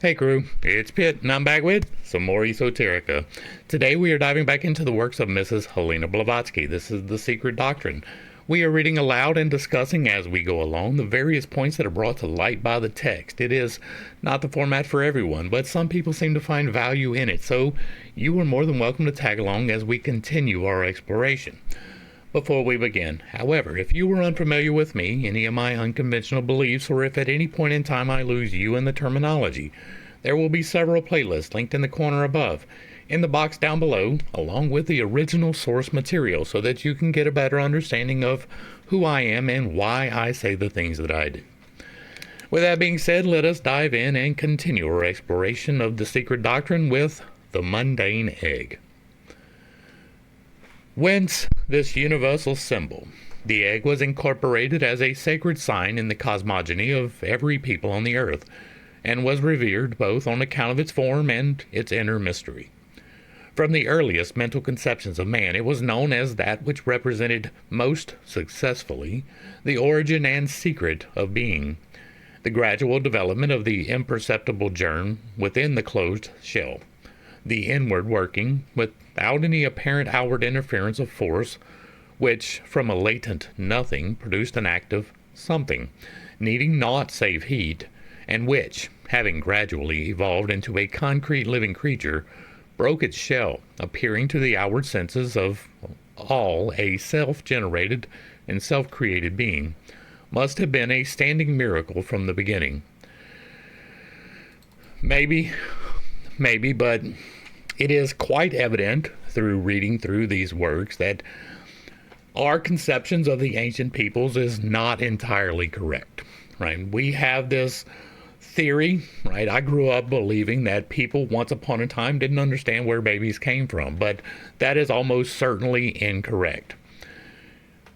Hey crew, it's Pitt, and I'm back with some more Esoterica. Today we are diving back into the works of Mrs. Helena Blavatsky. This is the Secret Doctrine. We are reading aloud and discussing as we go along the various points that are brought to light by the text. It is not the format for everyone, but some people seem to find value in it, so you are more than welcome to tag along as we continue our exploration. Before we begin, however, if you were unfamiliar with me, any of my unconventional beliefs, or if at any point in time I lose you in the terminology, there will be several playlists linked in the corner above, in the box down below, along with the original source material so that you can get a better understanding of who I am and why I say the things that I do. With that being said, let us dive in and continue our exploration of the Secret Doctrine with the Mundane Egg. Whence this universal symbol? The egg was incorporated as a sacred sign in the cosmogony of every people on the earth, and was revered both on account of its form and its inner mystery. From the earliest mental conceptions of man, it was known as that which represented most successfully the origin and secret of being, the gradual development of the imperceptible germ within the closed shell, the inward working without any apparent outward interference of force, which from a latent nothing produced an active something, needing naught save heat, and which, having gradually evolved into a concrete living creature, broke its shell, appearing to the outward senses of all a self-generated and self-created being, must have been a standing miracle from the beginning. Maybe, but it is quite evident through reading through these works that our conceptions of the ancient peoples is not entirely correct, right? We have this theory, right? I grew up believing that people once upon a time didn't understand where babies came from, but that is almost certainly incorrect.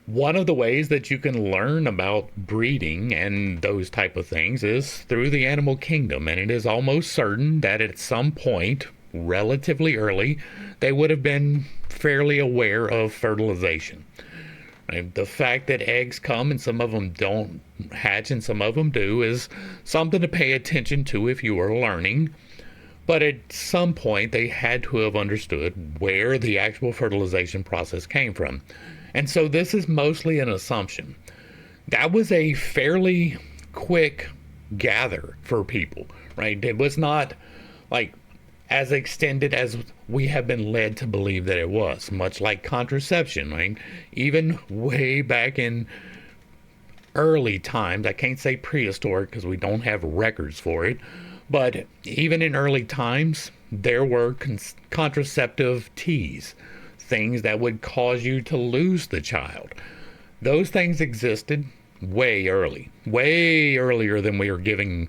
One of the ways that you can learn about breeding and those type of things is through the animal kingdom, and it is almost certain that at some point, relatively early, they would have been fairly aware of fertilization. The fact that eggs come and some of them don't hatch and some of them do is something to pay attention to if you are learning. But at some point they had to have understood where the actual fertilization process came from. And so this is mostly an assumption. That was a fairly quick gather for people, right? It was not like as extended as we have been led to believe that it was, much like contraception, right? Even way back in early times, I can't say prehistoric because we don't have records for it, but even in early times, there were contraceptive teas, things that would cause you to lose the child. Those things existed way earlier than we are giving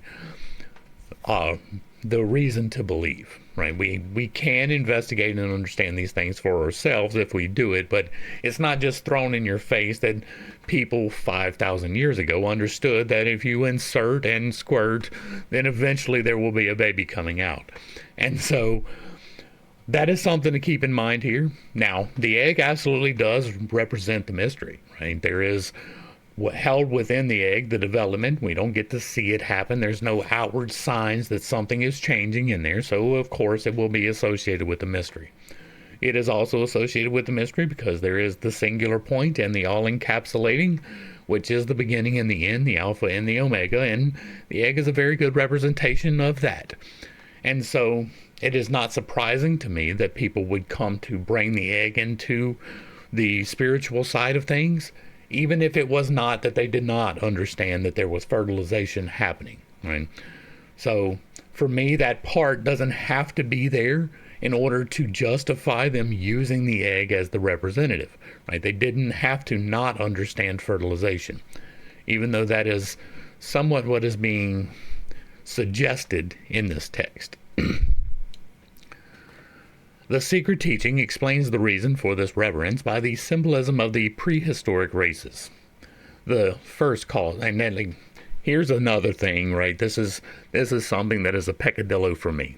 the reason to believe, right? We can investigate and understand these things for ourselves if we do it, but it's not just thrown in your face that people 5,000 years ago understood that if you insert and squirt, then eventually there will be a baby coming out. And so that is something to keep in mind here. Now, the egg absolutely does represent the mystery, right? There is held within the egg, the development. We don't get to see it happen. There's no outward signs that something is changing in there, so of course it will be associated with the mystery. It is also associated with the mystery because there is the singular point and the all-encapsulating, which is the beginning and the end, the alpha and the omega, and the egg is a very good representation of that. And so it is not surprising to me that people would come to bring the egg into the spiritual side of things, even if it was not that they did not understand that there was fertilization happening, right? So for me, that part doesn't have to be there in order to justify them using the egg as the representative, right? They didn't have to not understand fertilization, even though that is somewhat what is being suggested in this text. The secret teaching explains the reason for this reverence by the symbolism of the prehistoric races. The first cause, and then here's another thing, right? This is something that is a peccadillo for me,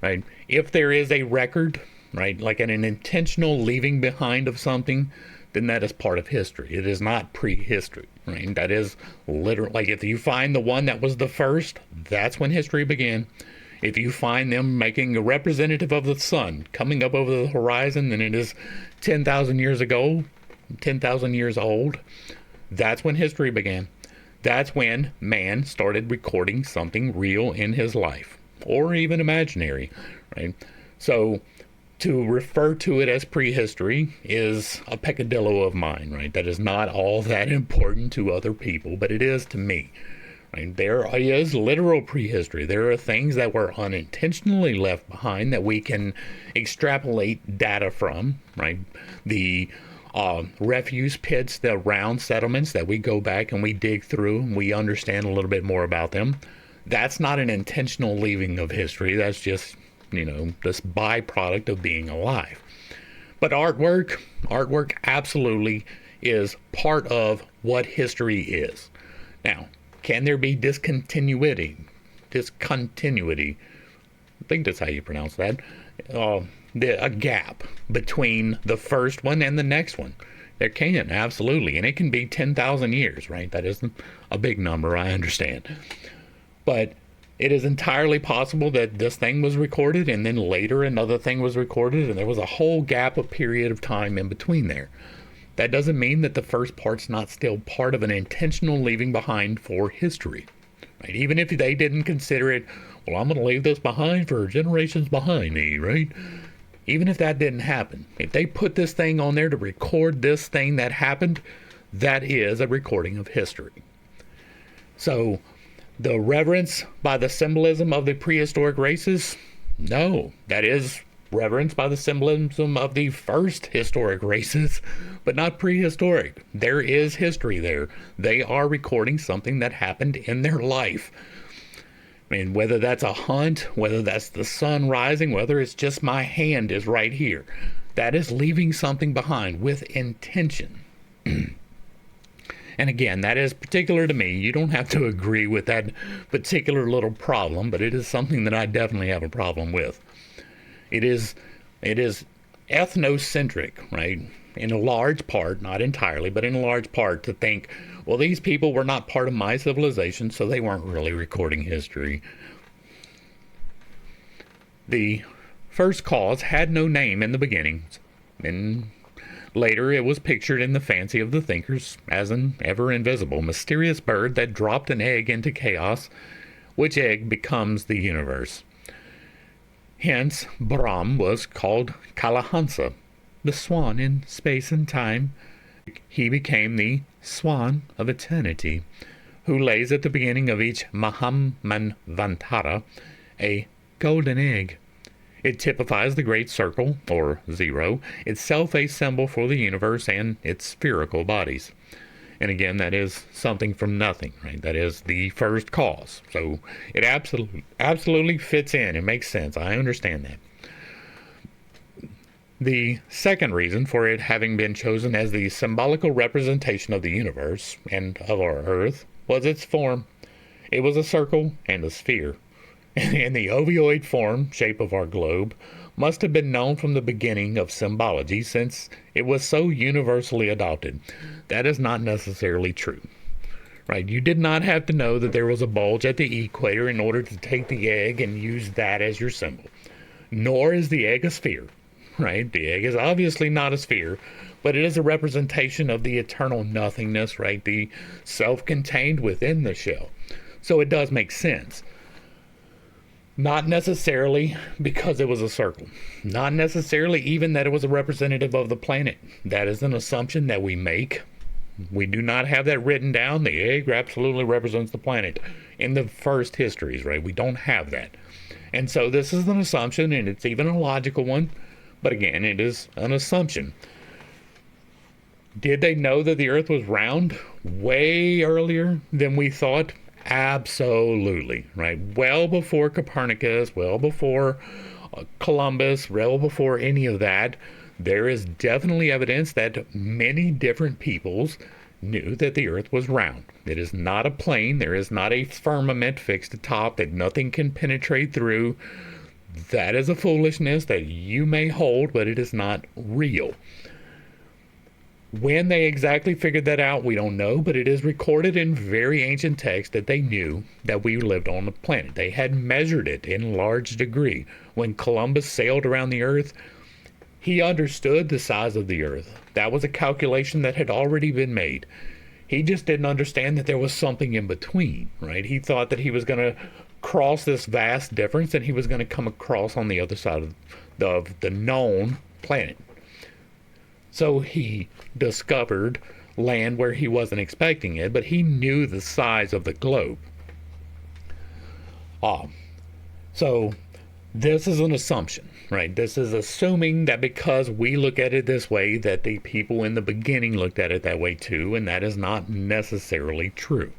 right? If there is a record, right, like an intentional leaving behind of something, then that is part of history. It is not prehistory. right? That is literally, like, if you find the one that was the first, that's when history began. If you find them making a representative of the sun coming up over the horizon, then it is 10,000 years ago, 10,000 years old. That's when history began. That's when man started recording something real in his life, or even imaginary, right? So to refer to it as prehistory is a peccadillo of mine, right? That is not all that important to other people, but it is to me. Right? There is literal prehistory. There are things that were unintentionally left behind that we can extrapolate data from, right? The refuse pits, the round settlements that we go back and we dig through and we understand a little bit more about them. That's not an intentional leaving of history. That's just, this byproduct of being alive. But artwork absolutely is part of what history is. Now, can there be discontinuity? I think that's how you pronounce that. A gap between the first one and the next one. There can, absolutely. And it can be 10,000 years, right? That isn't a big number, I understand. But it is entirely possible that this thing was recorded and then later another thing was recorded and there was a whole gap, a period of time in between there. That doesn't mean that the first part's not still part of an intentional leaving behind for history. Right? Even if they didn't consider it, well, I'm going to leave this behind for generations behind me, right? Even if that didn't happen, if they put this thing on there to record this thing that happened, that is a recording of history. So, the reverence by the symbolism of the prehistoric races? No, that is reverence by the symbolism of the first historic races, but not prehistoric. There is history there. They are recording something that happened in their life. I mean, whether that's a hunt, whether that's the sun rising, whether it's just my hand is right here, that is leaving something behind with intention. And again, that is particular to me. You don't have to agree with that particular little problem, but it is something that I definitely have a problem with. It is ethnocentric, right? In a large part, not entirely, but in a large part, to think, well, these people were not part of my civilization, so they weren't really recording history. The first cause had no name in the beginning, and later it was pictured in the fancy of the thinkers as an ever-invisible, mysterious bird that dropped an egg into chaos, which egg becomes the universe. Hence, Brahm was called Kalahansa, the swan in space and time. He became the swan of eternity, who lays at the beginning of each Mahamanvantara a golden egg. It typifies the great circle, or zero, itself a symbol for the universe and its spherical bodies. And again, that is something from nothing, right? That is the first cause. So it absolutely fits in. It makes sense. I understand that. The second reason for it having been chosen as the symbolical representation of the universe and of our Earth was its form. It was a circle and a sphere. And the ovoid form, shape of our globe, must have been known from the beginning of symbology since it was so universally adopted. That is not necessarily true. Right? You did not have to know that there was a bulge at the equator in order to take the egg and use that as your symbol. Nor is the egg a sphere. Right? The egg is obviously not a sphere, but it is a representation of the eternal nothingness, right? The self-contained within the shell. So it does make sense. Not necessarily because it was a circle. Not necessarily even that it was a representative of the planet. That is an assumption that we make. We do not have that written down. The egg absolutely represents the planet in the first histories, right? We don't have that. And so this is an assumption, and it's even a logical one. But again, it is an assumption. Did they know that the Earth was round way earlier than we thought? Absolutely, right? Well before Copernicus, well before Columbus, well before any of that, there is definitely evidence that many different peoples knew that the Earth was round. It is not a plane. There is not a firmament fixed atop that nothing can penetrate through. That is a foolishness that you may hold, but it is not real. When they exactly figured that out, we don't know, but it is recorded in very ancient texts that they knew that we lived on the planet. They had measured it in large degree. When Columbus sailed around the earth, he understood the size of the earth. That was a calculation that had already been made. He just didn't understand that there was something in between, right? He thought that he was going to cross this vast difference and he was going to come across on the other side of the known planet. So he discovered land where he wasn't expecting it, but he knew the size of the globe. So this is an assumption, right? This is assuming that because we look at it this way, that the people in the beginning looked at it that way too, and that is not necessarily true.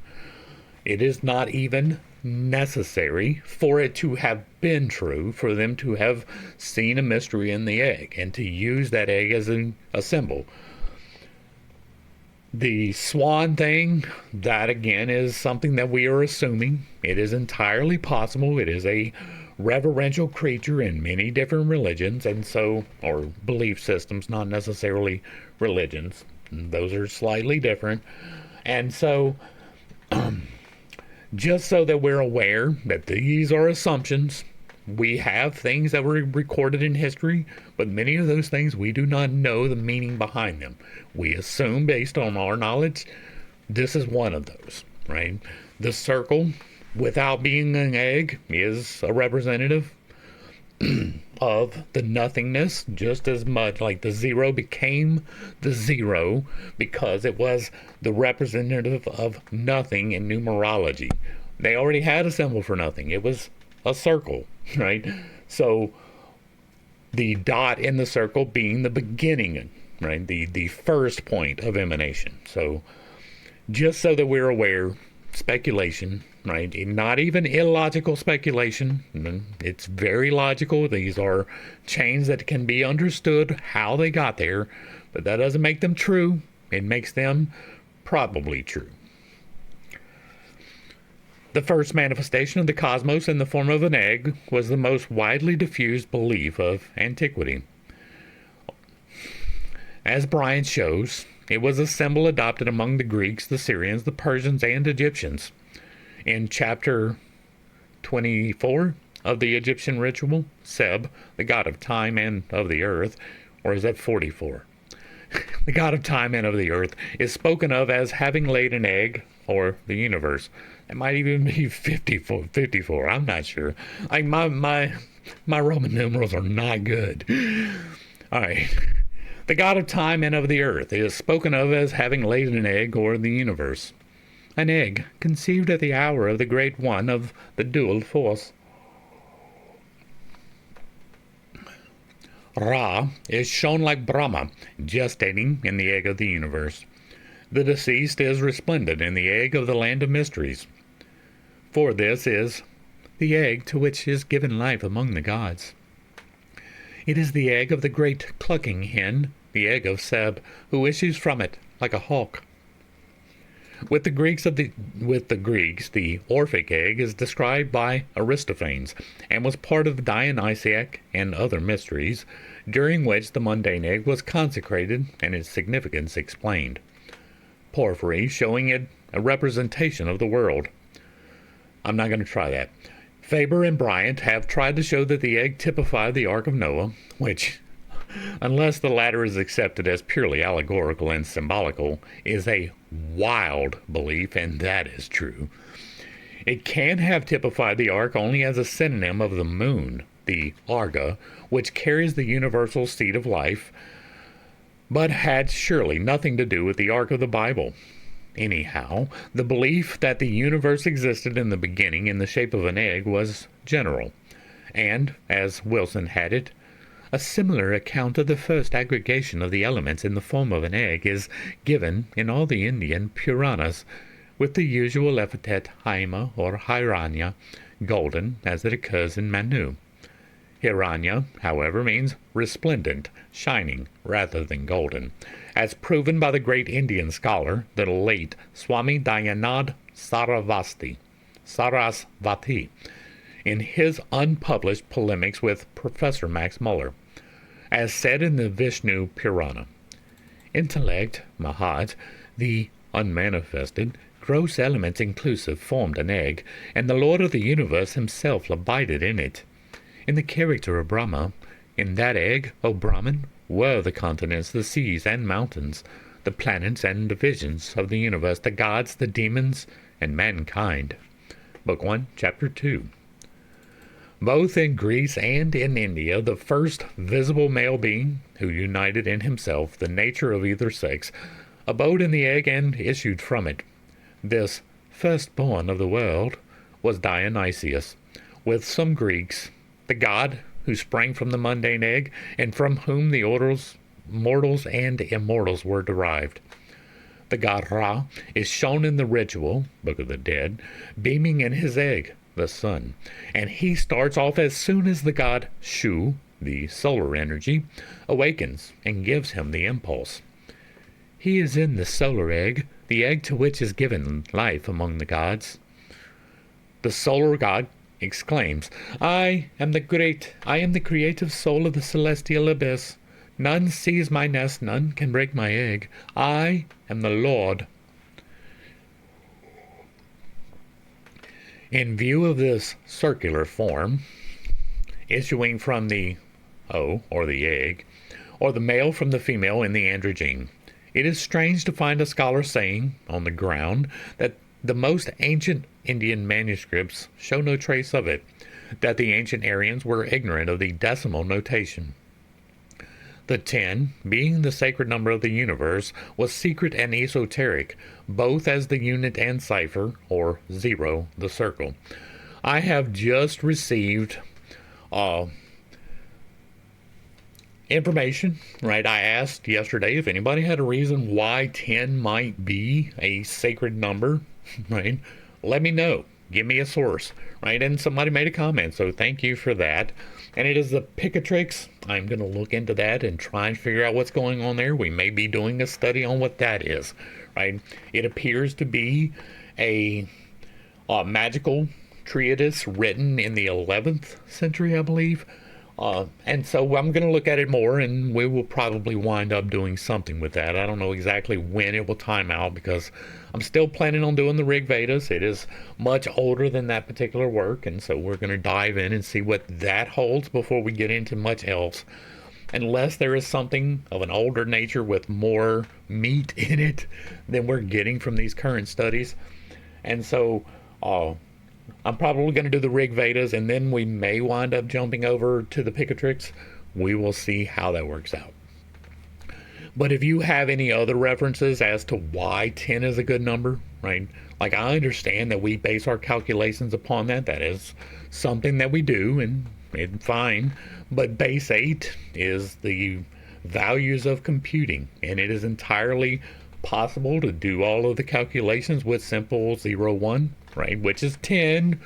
It is not even necessary for it to have been true, for them to have seen a mystery in the egg and to use that egg as a symbol. The swan thing, that again is something that we are assuming. It is entirely possible. It is a reverential creature in many different religions, and so, or belief systems, not necessarily religions. Those are slightly different. And so, just so that we're aware that these are assumptions, we have things that were recorded in history, but many of those things we do not know the meaning behind them. We assume based on our knowledge, this is one of those, right? The circle, without being an egg, is a representative of the nothingness, just as much like the zero became the zero because it was the representative of nothing in numerology. They already had a symbol for nothing. It was a circle, right? So the dot in the circle being the beginning, right? The first point of emanation. So just so that we're aware, speculation, right? Not even illogical speculation. It's very logical. These are chains that can be understood how they got there, but that doesn't make them true. It makes them probably true. The first manifestation of the cosmos in the form of an egg was the most widely diffused belief of antiquity. As Bryant shows, it was a symbol adopted among the Greeks, the Syrians, the Persians, and Egyptians. In chapter 24 of the Egyptian ritual, Seb, the god of time and of the earth, or is that 44? The god of time and of the earth is spoken of as having laid an egg, or the universe. It might even be 54. I'm not sure. Like my Roman numerals are not good. All right. The god of time and of the earth is spoken of as having laid an egg, or the universe. An egg conceived at the hour of the great one of the dual force. Ra is shown like Brahma, gestating in the egg of the universe. The deceased is resplendent in the egg of the land of mysteries. For this is the egg to which is given life among the gods. It is the egg of the great clucking hen, the egg of Seb, who issues from it like a hawk. With the Greeks, the Orphic egg is described by Aristophanes, and was part of Dionysiac and other mysteries, during which the mundane egg was consecrated and its significance explained. Porphyry showing it a representation of the world. I'm not going to try that. Faber and Bryant have tried to show that the egg typified the Ark of Noah, which, unless the latter is accepted as purely allegorical and symbolical, is a wild belief, and that is true. It can have typified the ark only as a synonym of the moon, the Arga, which carries the universal seed of life, but had surely nothing to do with the ark of the Bible. Anyhow, the belief that the universe existed in the beginning in the shape of an egg was general, and, as Wilson had it, a similar account of the first aggregation of the elements in the form of an egg is given in all the Indian Puranas, with the usual epithet Haima or Hiranya, golden, as it occurs in Manu. Hiranya, however, means resplendent, shining, rather than golden, as proven by the great Indian scholar, the late Swami Dayanand Sarasvati, in his unpublished polemics with Professor Max Muller. As said in the Vishnu Purana, Intellect, Mahat, the unmanifested, gross elements inclusive, formed an egg, and the Lord of the universe himself abided in it. In the character of Brahma, in that egg, O Brahman, were the continents, the seas and mountains, the planets and divisions of the universe, the gods, the demons, and mankind. Book 1, Chapter 2. Both in Greece and in India, the first visible male being, who united in himself the nature of either sex, abode in the egg and issued from it. This firstborn of the world was Dionysius, with some Greeks, the god who sprang from the mundane egg, and from whom the orders, mortals and immortals were derived. The god Ra is shown in the ritual, Book of the Dead, beaming in his egg, the sun, and he starts off as soon as the god Shu, the solar energy, awakens and gives him the impulse. He is in the solar egg, the egg to which is given life among the gods. The solar god exclaims, I am the creative soul of the celestial abyss. None sees my nest, none can break my egg. I am the Lord. In view of this circular form, issuing from the O, or the egg, or the male from the female in the androgyne, it is strange to find a scholar saying, on the ground, that the most ancient Indian manuscripts show no trace of it, that the ancient Aryans were ignorant of the decimal notation. The 10, being the sacred number of the universe, was secret and esoteric, both as the unit and cipher, or 0, the circle. I have just received information, right? I asked yesterday if anybody had a reason why 10 might be a sacred number, right? Let me know. Give me a source, right? And somebody made a comment, so thank you for that. And it is the Picatrix. I'm going to look into that and try and figure out what's going on there. We may be doing a study on what that is, right? It appears to be a magical treatise written in the 11th century, I believe. And so I'm going to look at it more, and we will probably wind up doing something with that. I don't know exactly when it will time out, because I'm still planning on doing the Rig Vedas. It is much older than that particular work, and so we're going to dive in and see what that holds before we get into much else. Unless there is something of an older nature with more meat in it than we're getting from these current studies. And so I'm probably going to do the Rig Vedas, and then we may wind up jumping over to the Picatrix. We will see how that works out. But if you have any other references as to why 10 is a good number, right? Like, I understand that we base our calculations upon that. That is something that we do, and it's fine. But base 8 is the values of computing, and it is entirely possible to do all of the calculations with simple 0, 1, right? Which is 10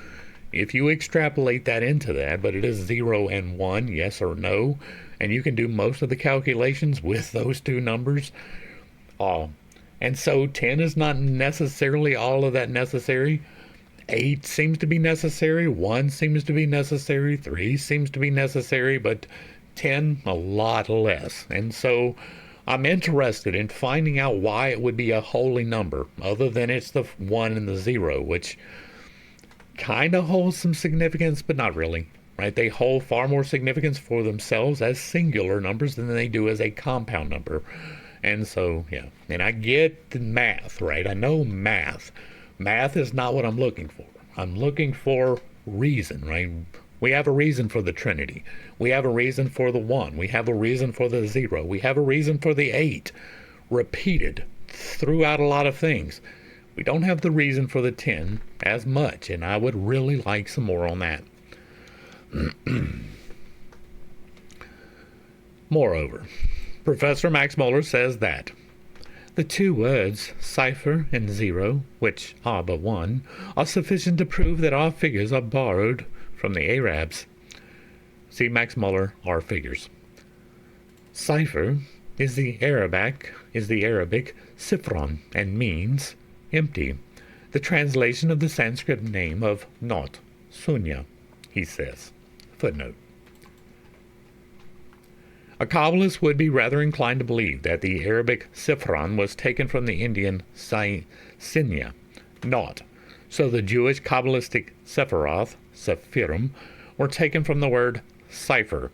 if you extrapolate that into that, but it is 0 and 1, yes or no, and you can do most of the calculations with those two numbers. And so 10 is not necessarily all of that necessary. 8 seems to be necessary, 1 seems to be necessary, 3 seems to be necessary, but 10 a lot less. And so I'm interested in finding out why it would be a holy number, other than it's the 1 and the 0, which kind of holds some significance, but not really, right? They hold far more significance for themselves as singular numbers than they do as a compound number. And so, yeah, and I get the math, right? I know math. Math is not what I'm looking for. I'm looking for reason, right? We have a reason for the Trinity. We have a reason for the 1. We have a reason for the 0. We have a reason for the 8, repeated throughout a lot of things. We don't have the reason for the 10 as much, and I would really like some more on that. Moreover, Professor Max Muller says that the two words, cipher and 0, which are but 1, are sufficient to prove that our figures are borrowed from the Arabs. See Max Muller, Our Figures. Cipher is the Arabic sifron, and means empty, the translation of the Sanskrit name of naught, sunya, he says. Footnote. A Kabbalist would be rather inclined to believe that the Arabic Sifron was taken from the Indian Sinya, not. So the Jewish Kabbalistic Sephiroth, Sephirim, were taken from the word cipher,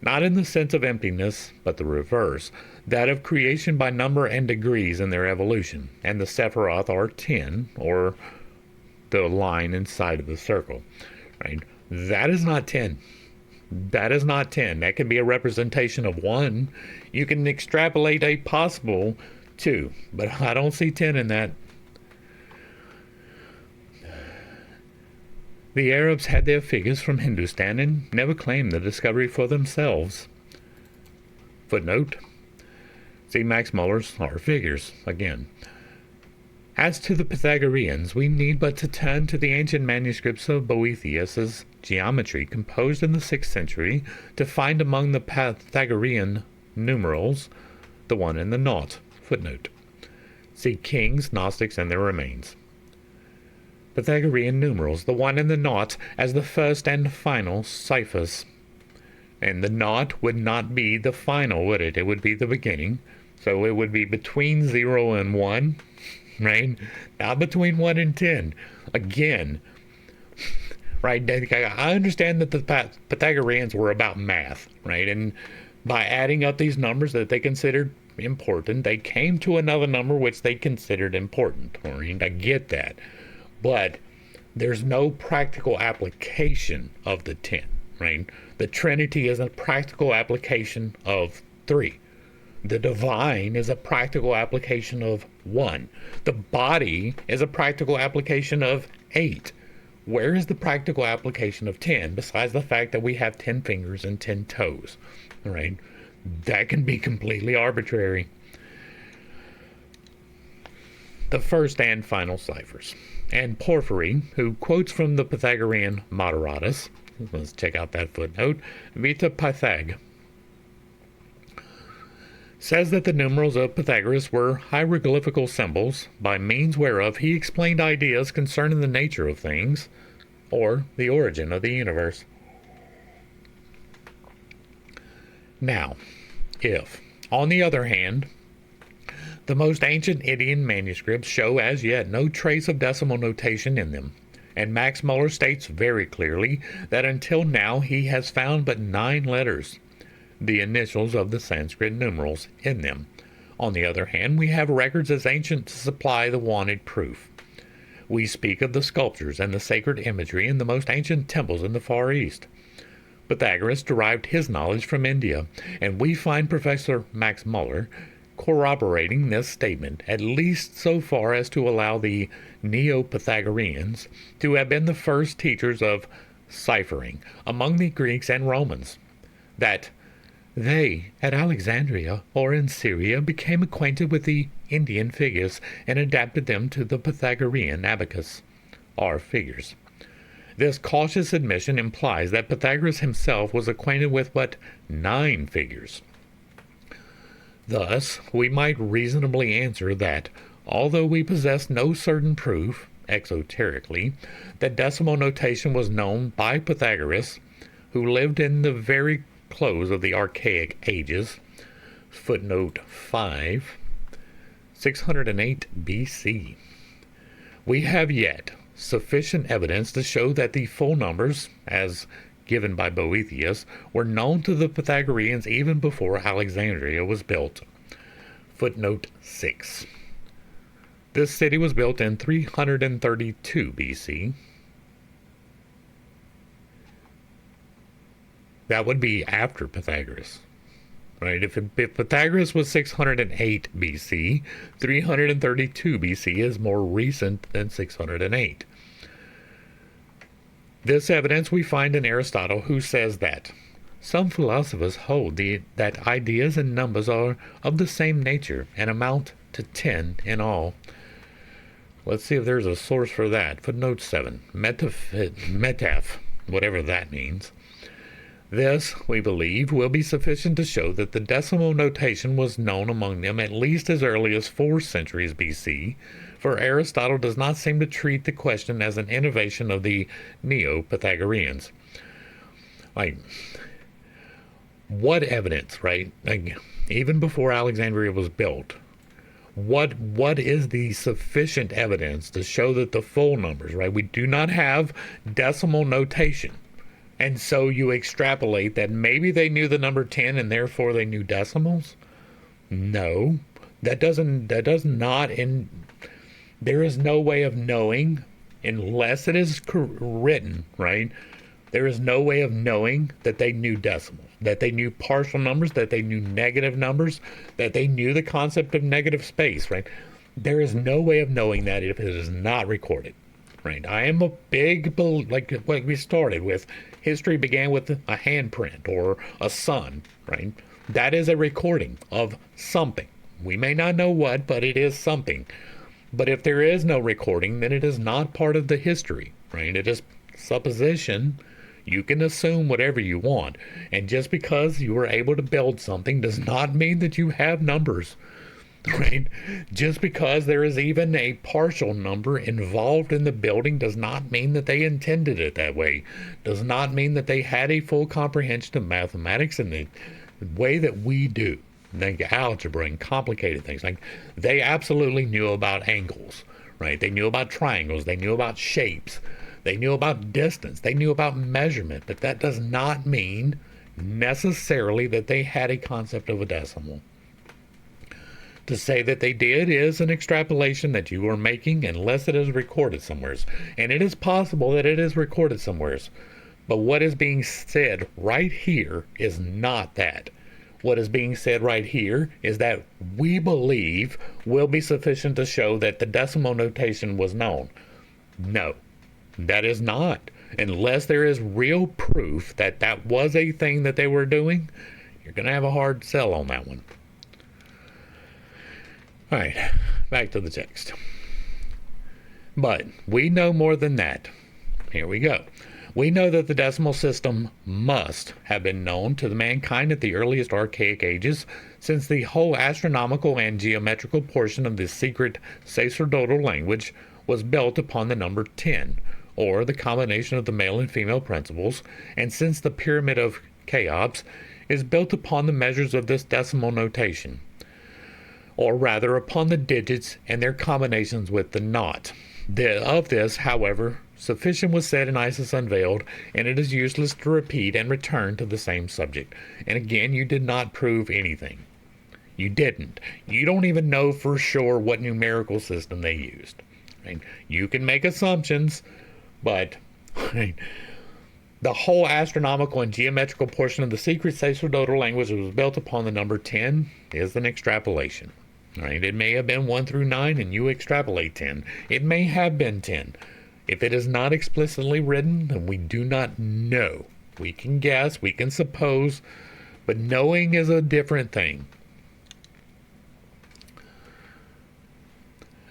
not in the sense of emptiness, but the reverse, that of creation by number and degrees in their evolution, and the Sephiroth are 10, or the line inside of the circle, right? That is not 10. That is not 10. That can be a representation of 1. You can extrapolate a possible 2, but I don't see 10 in that. The Arabs had their figures from Hindustan and never claimed the discovery for themselves. Footnote. See Max Muller's Our Figures again. As to the Pythagoreans, we need but to turn to the ancient manuscripts of Boethius's geometry composed in the 6th century to find among the Pythagorean numerals the 1 and the 0. Footnote. See Kings, Gnostics, and their remains. Pythagorean numerals, the 1 and the 0, as the first and final ciphers. And the 0 would not be the final, would it? It would be the beginning. So it would be between 0 and 1, right? Not between 1 and 10. Again, right? I understand that the Pythagoreans were about math, right? And by adding up these numbers that they considered important, they came to another number which they considered important. Right? I get that. But there's no practical application of the 10, right? The Trinity is a practical application of 3. The divine is a practical application of 1. The body is a practical application of 8. Where is the practical application of 10 besides the fact that we have 10 fingers and 10 toes, right? That can be completely arbitrary. The first and final ciphers. And Porphyry, who quotes from the Pythagorean Moderatus, let's check out that footnote, Vita Pythag, says that the numerals of Pythagoras were hieroglyphical symbols, by means whereof he explained ideas concerning the nature of things, or the origin of the universe. Now, if, on the other hand, the most ancient Indian manuscripts show as yet no trace of decimal notation in them, and Max Muller states very clearly that until now he has found but 9 letters, the initials of the Sanskrit numerals, in them. On the other hand, we have records as ancient to supply the wanted proof. We speak of the sculptures and the sacred imagery in the most ancient temples in the Far East. Pythagoras derived his knowledge from India, and we find Professor Max Muller corroborating this statement, at least so far as to allow the Neo-Pythagoreans to have been the first teachers of ciphering among the Greeks and Romans, that they at Alexandria or in Syria became acquainted with the Indian figures and adapted them to the Pythagorean abacus, or figures. This cautious admission implies that Pythagoras himself was acquainted with but 9 figures. Thus, we might reasonably answer that, although we possess no certain proof, exoterically, that decimal notation was known by Pythagoras, who lived in the very close of the Archaic Ages, footnote 5, 608 BC. We have yet sufficient evidence to show that the full numbers, as given by Boethius, were known to the Pythagoreans even before Alexandria was built. Footnote 6. This city was built in 332 BC. That would be after Pythagoras, right? If Pythagoras was 608 BC, 332 BC is more recent than 608. This evidence we find in Aristotle, who says that some philosophers hold that ideas and numbers are of the same nature and amount to 10 in all. Let's see if there's a source for that. Footnote 7, metaph, whatever that means. This, we believe, will be sufficient to show that the decimal notation was known among them at least as early as 4 centuries BC, for Aristotle does not seem to treat the question as an innovation of the Neo-Pythagoreans. What evidence, right? Like, even before Alexandria was built, what is the sufficient evidence to show that the full numbers, right? We do not have decimal notation. And so you extrapolate that maybe they knew the number 10 and therefore they knew decimals? No. That does not, and there is no way of knowing unless it is written, right? There is no way of knowing that they knew decimals, that they knew partial numbers, that they knew negative numbers, that they knew the concept of negative space, right? There is no way of knowing that if it is not recorded, right? I am a big, like what we started with, history began with a handprint or a sun, right? That is a recording of something. We may not know what, but it is something. But if there is no recording, then it is not part of the history, right? It is supposition. You can assume whatever you want. And just because you were able to build something does not mean that you have numbers, right? Just because there is even a partial number involved in the building does not mean that they intended it that way. Does not mean that they had a full comprehension of mathematics in the way that we do. Like algebra and complicated things. Like, they absolutely knew about angles, right? They knew about triangles. They knew about shapes. They knew about distance. They knew about measurement. But that does not mean necessarily that they had a concept of a decimal. To say that they did is an extrapolation that you are making unless it is recorded somewhere. And it is possible that it is recorded somewhere. But what is being said right here is not that. What is being said right here is that we believe will be sufficient to show that the decimal notation was known. No, that is not. Unless there is real proof that that was a thing that they were doing, you're going to have a hard sell on that one. All right, back to the text. But we know more than that. Here we go. We know that the decimal system must have been known to the mankind at the earliest archaic ages, since the whole astronomical and geometrical portion of the secret sacerdotal language was built upon the number 10, or the combination of the male and female principles, and since the pyramid of Cheops is built upon the measures of this decimal notation, or rather upon the digits and their combinations with the naught. Of this, however, sufficient was said and Isis unveiled, and it is useless to repeat and return to the same subject. And again, you did not prove anything. You didn't. You don't even know for sure what numerical system they used. Right? You can make assumptions, but right, the whole astronomical and geometrical portion of the secret sacerdotal language was built upon the number 10 is an extrapolation. Right? It may have been 1 through 9 and you extrapolate 10. It may have been 10. If it is not explicitly written, then we do not know. We can guess, we can suppose, but knowing is a different thing.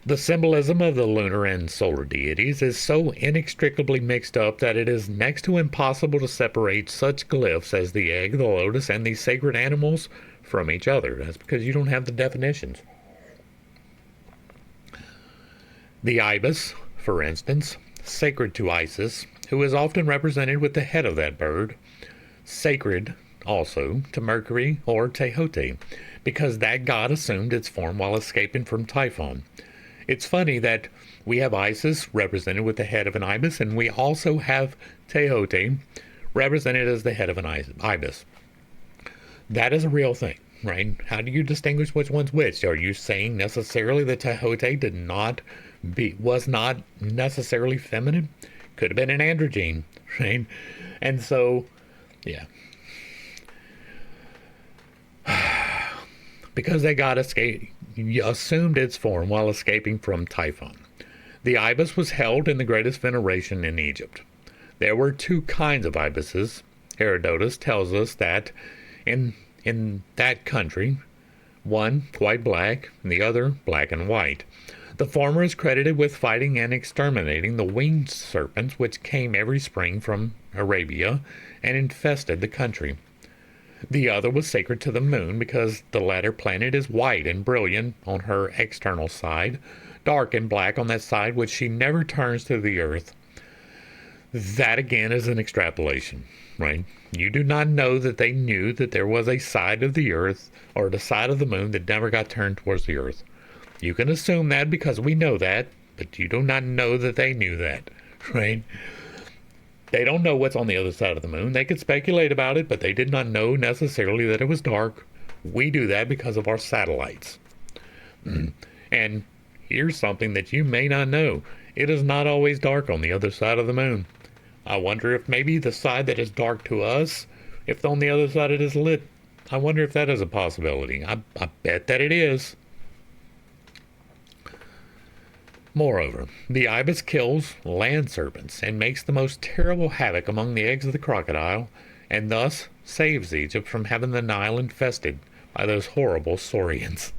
The symbolism of the lunar and solar deities is so inextricably mixed up that it is next to impossible to separate such glyphs as the egg, the lotus, and the sacred animals from each other. That's because you don't have the definitions. The ibis, for instance, sacred to Isis, who is often represented with the head of that bird, sacred also to Mercury or Tehote, because that god assumed its form while escaping from Typhon. It's funny that we have Isis represented with the head of an ibis, and we also have Tehote represented as the head of an ibis. That is a real thing, right? How do you distinguish which one's which? Are you saying necessarily that Tehote was not necessarily feminine? Could have been an androgyne, right? And so, yeah. Because they got assumed its form while escaping from Typhon. The ibis was held in the greatest veneration in Egypt. There were two kinds of ibises. Herodotus tells us that in that country, one quite black and the other black and white. The former is credited with fighting and exterminating the winged serpents which came every spring from Arabia and infested the country. The other was sacred to the moon because the latter planet is white and brilliant on her external side, dark and black on that side which she never turns to the earth. That again is an extrapolation, right? You do not know that they knew that there was a side of the earth or the side of the moon that never got turned towards the earth. You can assume that because we know that, but you do not know that they knew that, right? They don't know what's on the other side of the moon. They could speculate about it, but they did not know necessarily that it was dark. We do that because of our satellites. And here's something that you may not know. It is not always dark on the other side of the moon. I wonder if maybe the side that is dark to us, if on the other side it is lit. I wonder if that is a possibility. I bet that it is. Moreover, the ibis kills land serpents and makes the most terrible havoc among the eggs of the crocodile, and thus saves Egypt from having the Nile infested by those horrible saurians.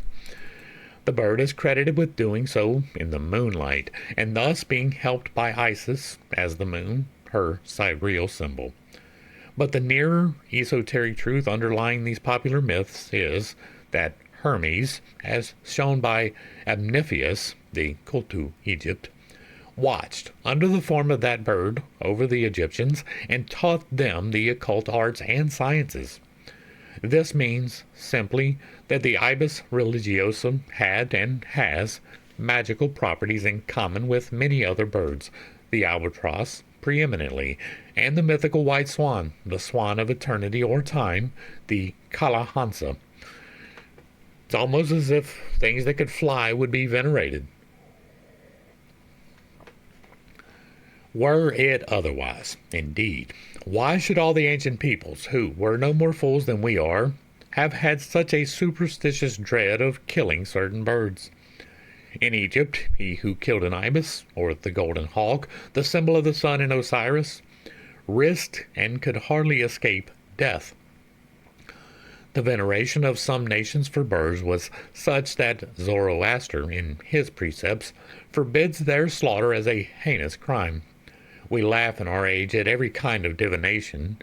The bird is credited with doing so in the moonlight, and thus being helped by Isis as the moon, her sidereal symbol. But the nearer esoteric truth underlying these popular myths is that Hermes, as shown by Amniphius, the Kultu Egypt, watched under the form of that bird over the Egyptians and taught them the occult arts and sciences. This means simply that the ibis religiosum had and has magical properties in common with many other birds, the albatross preeminently, and the mythical white swan, the swan of eternity or time, the Kalahansa. It's almost as if things that could fly would be venerated. Were it otherwise, indeed, why should all the ancient peoples, who were no more fools than we are, have had such a superstitious dread of killing certain birds? In Egypt, he who killed an ibis, or the golden hawk, the symbol of the sun and Osiris, risked and could hardly escape death. The veneration of some nations for birds was such that Zoroaster, in his precepts, forbids their slaughter as a heinous crime. We laugh in our age at every kind of divination,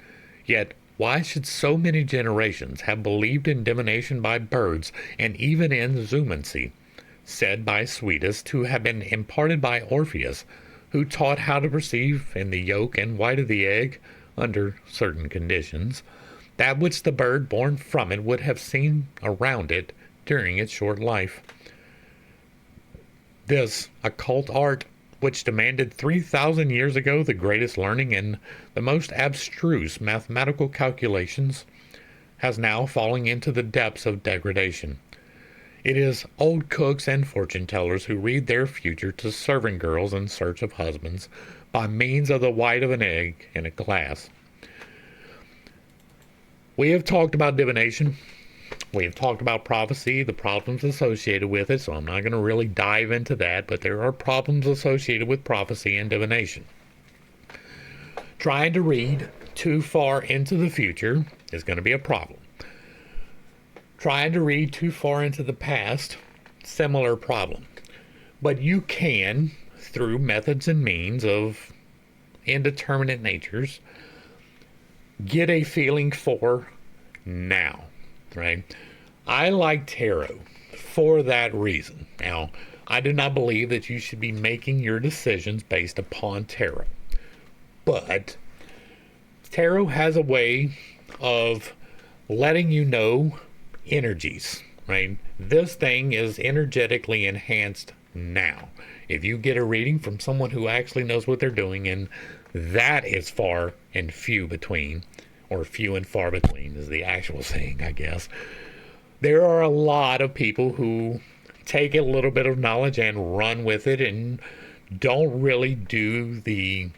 yet why should so many generations have believed in divination by birds, and even in zoomancy, said by Suidas to have been imparted by Orpheus, who taught how to perceive in the yolk and white of the egg, under certain conditions, that which the bird born from it would have seen around it during its short life? This occult art, which demanded 3,000 years ago the greatest learning and the most abstruse mathematical calculations, has now fallen into the depths of degradation. It is old cooks and fortune-tellers who read their future to servant girls in search of husbands by means of the white of an egg in a glass. We have talked about divination. We have talked about prophecy, the problems associated with it, so I'm not going to really dive into that, but there are problems associated with prophecy and divination. Trying to read too far into the future is going to be a problem. Trying to read too far into the past, similar problem. But you can, through methods and means of indeterminate natures, get a feeling for now, right? I like tarot for that reason. Now, I do not believe that you should be making your decisions based upon tarot. But tarot has a way of letting you know energies, right? This thing is energetically enhanced now. If you get a reading from someone who actually knows what they're doing, and that is far and few between, or few and far between is the actual saying, I guess. There are a lot of people who take a little bit of knowledge and run with it and don't really do the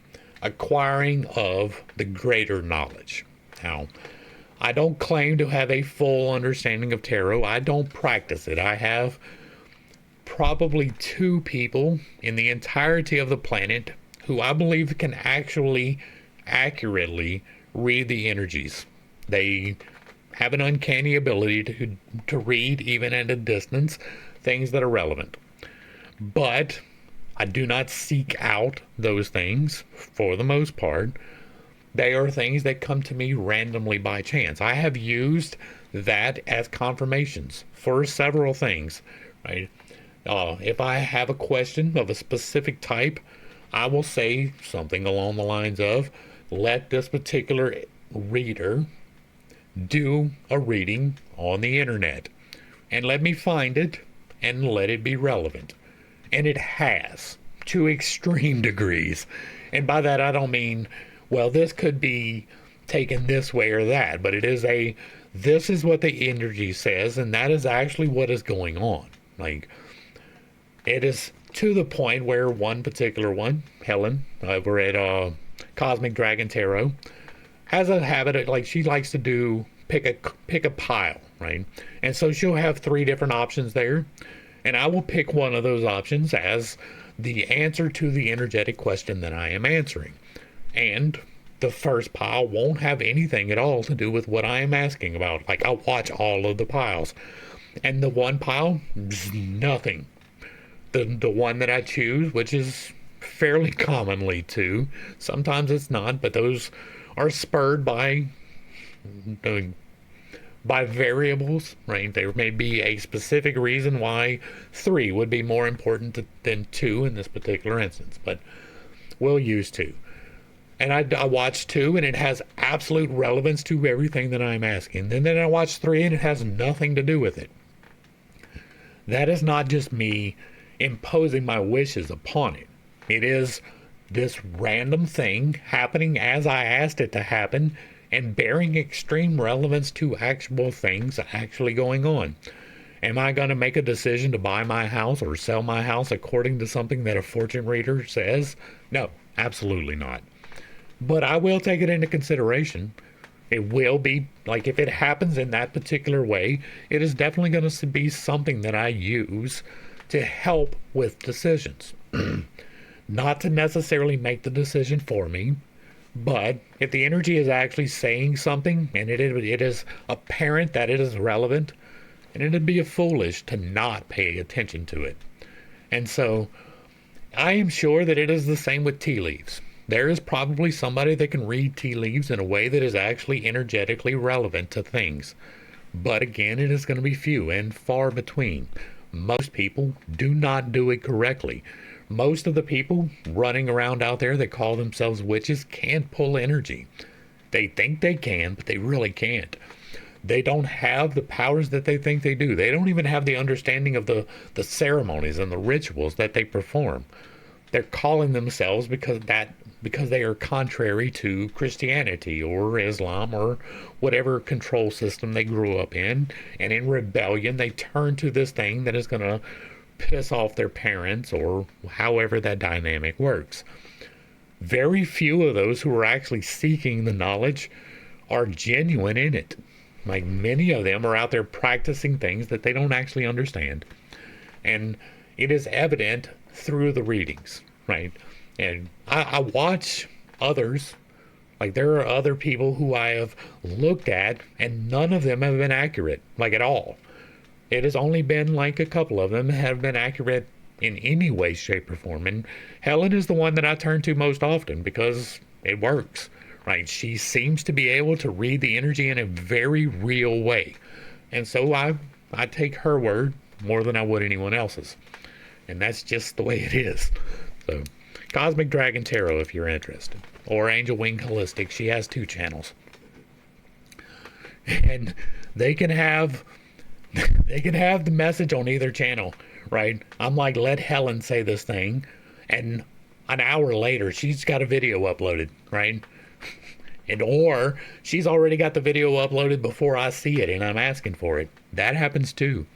acquiring of the greater knowledge. Now, I don't claim to have a full understanding of tarot. I don't practice it. I have probably 2 people in the entirety of the planet who I believe can actually accurately read the energies. They have an uncanny ability to read, even at a distance, things that are relevant. But I do not seek out those things for the most part. They are things that come to me randomly by chance. I have used that as confirmations for several things, right? If I have a question of a specific type, I will say something along the lines of, let this particular reader do a reading on the internet and let me find it and let it be relevant. And it has, to extreme degrees. And by that I don't mean, well, this could be taken this way or that, but it is this is what the energy says, and that is actually what is going on. Like, it is to the point where one particular one, Helen, over at Cosmic Dragon Tarot, has a habit of, like, she likes to do pick a pile, right? And so she'll have 3 different options there, and I will pick one of those options as the answer to the energetic question that I am answering. And the first pile won't have anything at all to do with what I am asking about. Like, I'll watch all of the piles, and the one pile, nothing. The one that I choose, which is fairly commonly too, sometimes it's not, but those are spurred by variables, right? There may be a specific reason why 3 would be more important than 2 in this particular instance, but we'll use 2. And I watch 2, and it has absolute relevance to everything that I'm asking. And then I watch 3, and it has nothing to do with it. That is not just me imposing my wishes upon it. It is this random thing happening as I asked it to happen and bearing extreme relevance to actual things actually going on. Am I going to make a decision to buy my house or sell my house according to something that a fortune reader says? No, absolutely not. But I will take it into consideration. It will be, like, if it happens in that particular way, it is definitely going to be something that I use to help with decisions. Not to necessarily make the decision for me, but if the energy is actually saying something and it is apparent that it is relevant, and it'd be foolish to not pay attention to it. And so I am sure that it is the same with tea leaves. There is probably somebody that can read tea leaves in a way that is actually energetically relevant to things. But again, it is going to be few and far between. Most people do not do it correctly. Most of the people running around out there that call themselves witches can't pull energy. They think they can, but they really can't. They don't have the powers that they think they do. They don't even have the understanding of the ceremonies and the rituals that they perform. They're calling themselves because they are contrary to Christianity or Islam or whatever control system they grew up in, and in rebellion they turn to this thing that is going to piss off their parents or however that dynamic works. Very few of those who are actually seeking the knowledge are genuine in it. Like, many of them are out there practicing things that they don't actually understand. And it is evident through the readings, right? And I watch others, like, there are other people who I have looked at, and none of them have been accurate, like, at all. It has only been like a couple of them have been accurate in any way, shape, or form. And Helen is the one that I turn to most often because it works, right? She seems to be able to read the energy in a very real way. And so I take her word more than I would anyone else's. And that's just the way it is. So, Cosmic Dragon Tarot if you're interested. Or Angel Wing Holistic. She has 2 channels. And they can have the message on either channel, right? I'm like, let Helen say this thing, and an hour later she's got a video uploaded, right? And or she's already got the video uploaded before I see it and I'm asking for it. That happens too.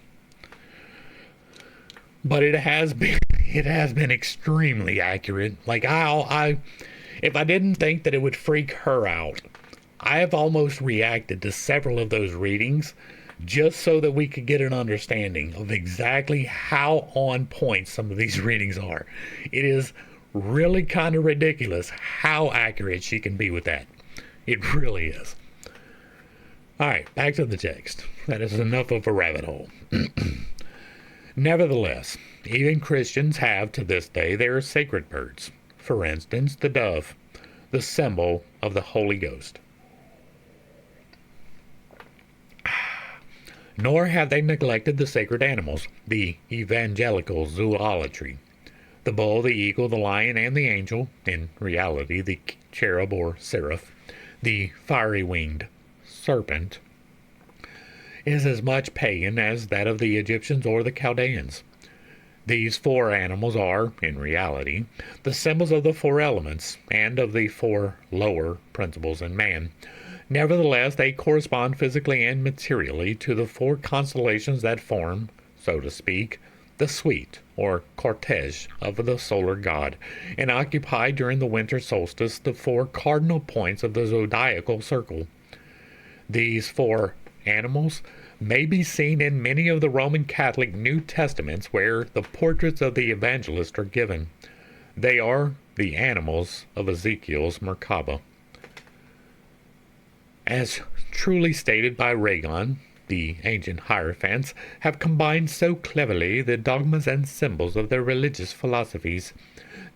But it has been extremely accurate. Like, if I didn't think that it would freak her out, I have almost reacted to several of those readings just so that we could get an understanding of exactly how on point some of these readings are. It is really kind of ridiculous how accurate she can be with that. It really is. All right, back to the text. That is enough of a rabbit hole. Nevertheless, even Christians have to this day their sacred birds. For instance, the dove, the symbol of the Holy Ghost. Nor have they neglected the sacred animals, the evangelical zoolatry. The bull, the eagle, the lion, and the angel, in reality the cherub or seraph, the fiery-winged serpent, is as much pagan as that of the Egyptians or the Chaldeans. These four animals are, in reality, the symbols of the four elements and of the four lower principles in man. Nevertheless, they correspond physically and materially to the four constellations that form, so to speak, the suite or cortege of the solar god, and occupy during the winter solstice the four cardinal points of the zodiacal circle. These four animals may be seen in many of the Roman Catholic New Testaments where the portraits of the evangelist are given. They are the animals of Ezekiel's Merkabah. As truly stated by Ragon, the ancient Hierophants have combined so cleverly the dogmas and symbols of their religious philosophies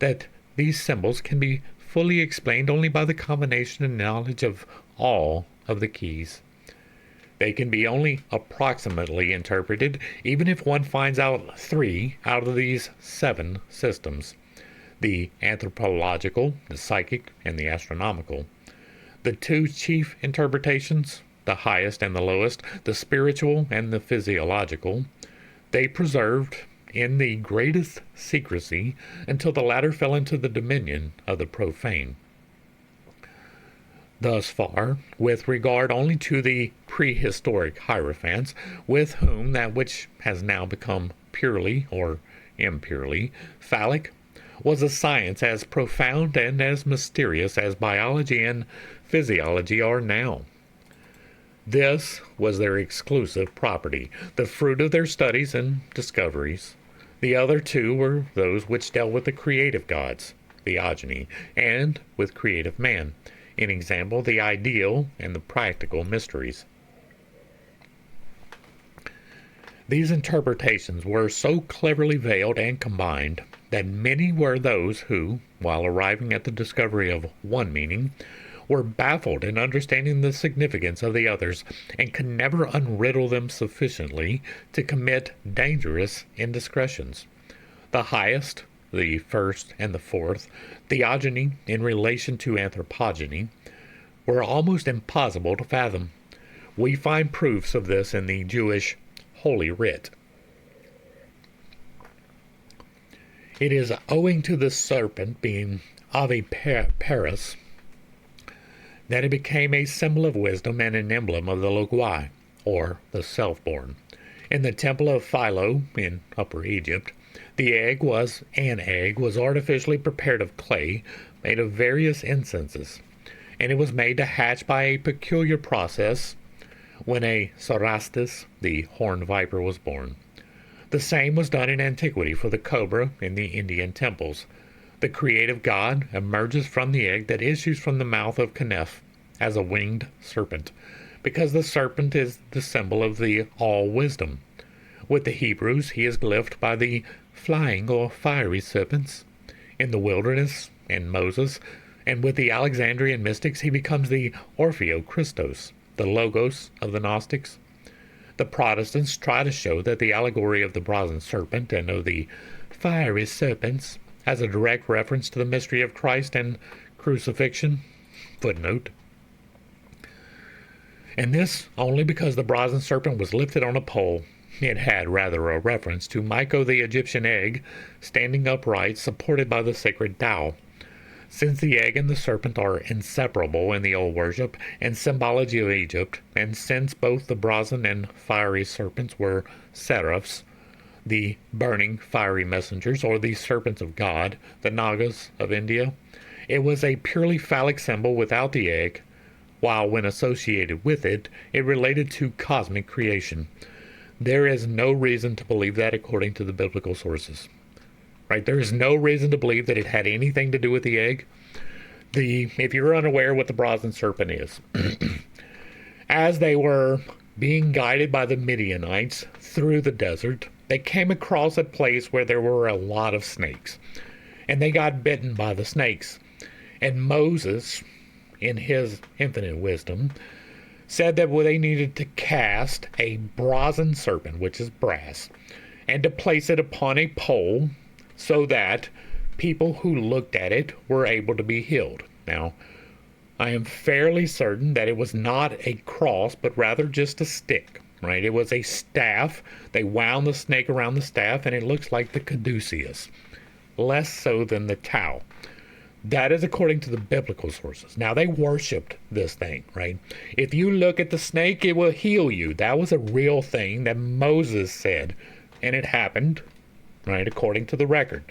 that these symbols can be fully explained only by the combination and knowledge of all of the keys. They can be only approximately interpreted, even if one finds out 3 out of these 7 systems: the anthropological, the psychic, and the astronomical. The 2 chief interpretations, the highest and the lowest, the spiritual and the physiological, they preserved in the greatest secrecy until the latter fell into the dominion of the profane. Thus far, with regard only to the prehistoric Hierophants, with whom that which has now become purely or impurely phallic was a science as profound and as mysterious as biology and physiology are now. This was their exclusive property, the fruit of their studies and discoveries. The other 2 were those which dealt with the creative gods, theogony, and with creative man, in example, the ideal and the practical mysteries. These interpretations were so cleverly veiled and combined that many were those who, while arriving at the discovery of one meaning, were baffled in understanding the significance of the others, and could never unriddle them sufficiently to commit dangerous indiscretions. The highest, the first and the fourth, theogony in relation to anthropogeny, were almost impossible to fathom. We find proofs of this in the Jewish Holy Writ. It is owing to the serpent being Paris that it became a symbol of wisdom and an emblem of the Logoi, or the self-born. In the temple of Philo in Upper Egypt, an egg was artificially prepared of clay made of various incenses, and it was made to hatch by a peculiar process when a Cerastus, the horned viper, was born. The same was done in antiquity for the cobra in the Indian temples. The creative god emerges from the egg that issues from the mouth of Kneph as a winged serpent, because the serpent is the symbol of the all-wisdom. With the Hebrews, he is glyphed by the flying or fiery serpents. In the wilderness, in Moses, and with the Alexandrian mystics, he becomes the Orpheo Christos, the Logos of the Gnostics. The Protestants try to show that the allegory of the brazen serpent and of the fiery serpents has a direct reference to the mystery of Christ and crucifixion. Footnote. And this only because the brazen serpent was lifted on a pole. It had rather a reference to Myco the Egyptian egg, standing upright, supported by the sacred Tao. Since the egg and the serpent are inseparable in the old worship and symbology of Egypt, and since both the brazen and fiery serpents were seraphs, the burning fiery messengers, or the serpents of God, the Nagas of India, it was a purely phallic symbol without the egg, while when associated with it, it related to cosmic creation. There is no reason to believe that according to the biblical sources. Right? There is no reason to believe that it had anything to do with the egg. If you're unaware what the brazen serpent is, as they were being guided by the Midianites through the desert, they came across a place where there were a lot of snakes, and they got bitten by the snakes. And Moses, in his infinite wisdom, said that they needed to cast a brazen serpent, which is brass, and to place it upon a pole so that people who looked at it were able to be healed. Now, I am fairly certain that it was not a cross, but rather just a stick, right? It was a staff. They wound the snake around the staff, and it looks like the caduceus, less so than the tau. That is according to the biblical sources. Now, they worshipped this thing, right? If you look at the snake, it will heal you. That was a real thing that Moses said, and it happened, right, according to the record.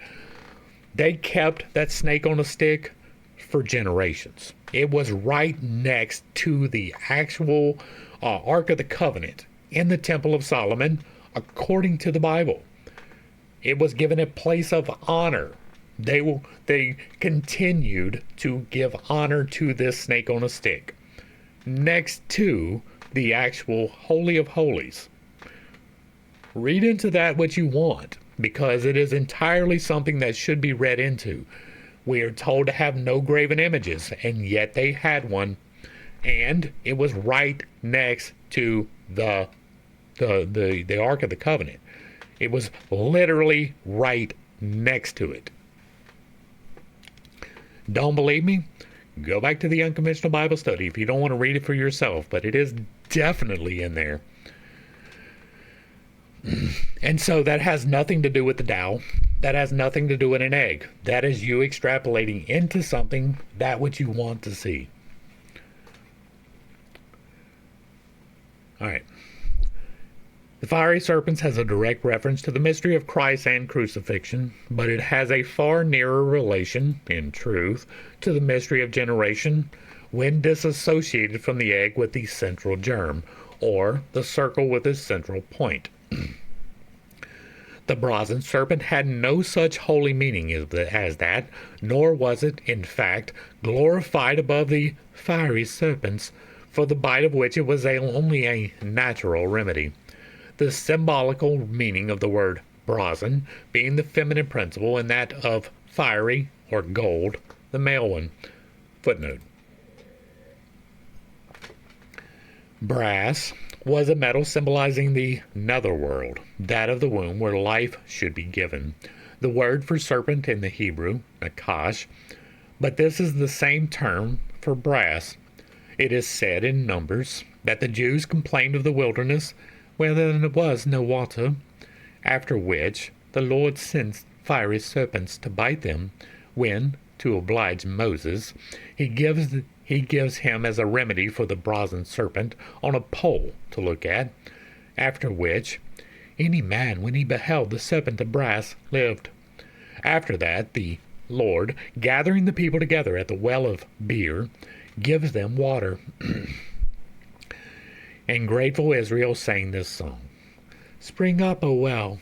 They kept that snake on a stick for generations. It was right next to the actual Ark of the Covenant in the Temple of Solomon, according to the Bible. It was given a place of honor. They continued to give honor to this snake on a stick next to the actual Holy of Holies. Read into that what you want, because it is entirely something that should be read into. We are told to have no graven images, and yet they had one, and it was right next to the Ark of the Covenant. It was literally right next to it. Don't believe me? Go back to the Unconventional Bible Study if you don't want to read it for yourself, but it is definitely in there. And so that has nothing to do with the Tao. That has nothing to do with an egg. That is you extrapolating into something that which you want to see. All right. The fiery serpents has a direct reference to the mystery of Christ and crucifixion, but it has a far nearer relation, in truth, to the mystery of generation when disassociated from the egg with the central germ, or the circle with its central point. The brazen serpent had no such holy meaning as that, nor was it, in fact, glorified above the fiery serpents, for the bite of which it was only a natural remedy. The symbolical meaning of the word brazen being the feminine principle, and that of fiery or gold, the male one. Footnote. Brass was a metal symbolizing the netherworld, that of the womb where life should be given. The word for serpent in the Hebrew, nakash, but this is the same term for brass. It is said in Numbers that the Jews complained of the wilderness where there was no water, after which the Lord sends fiery serpents to bite them, when, to oblige Moses, he gives him as a remedy for the brazen serpent on a pole to look at, after which any man, when he beheld the serpent of brass, lived. After that, the Lord, gathering the people together at the well of Beer, gives them water. And grateful Israel sang this song, "Spring up, O well."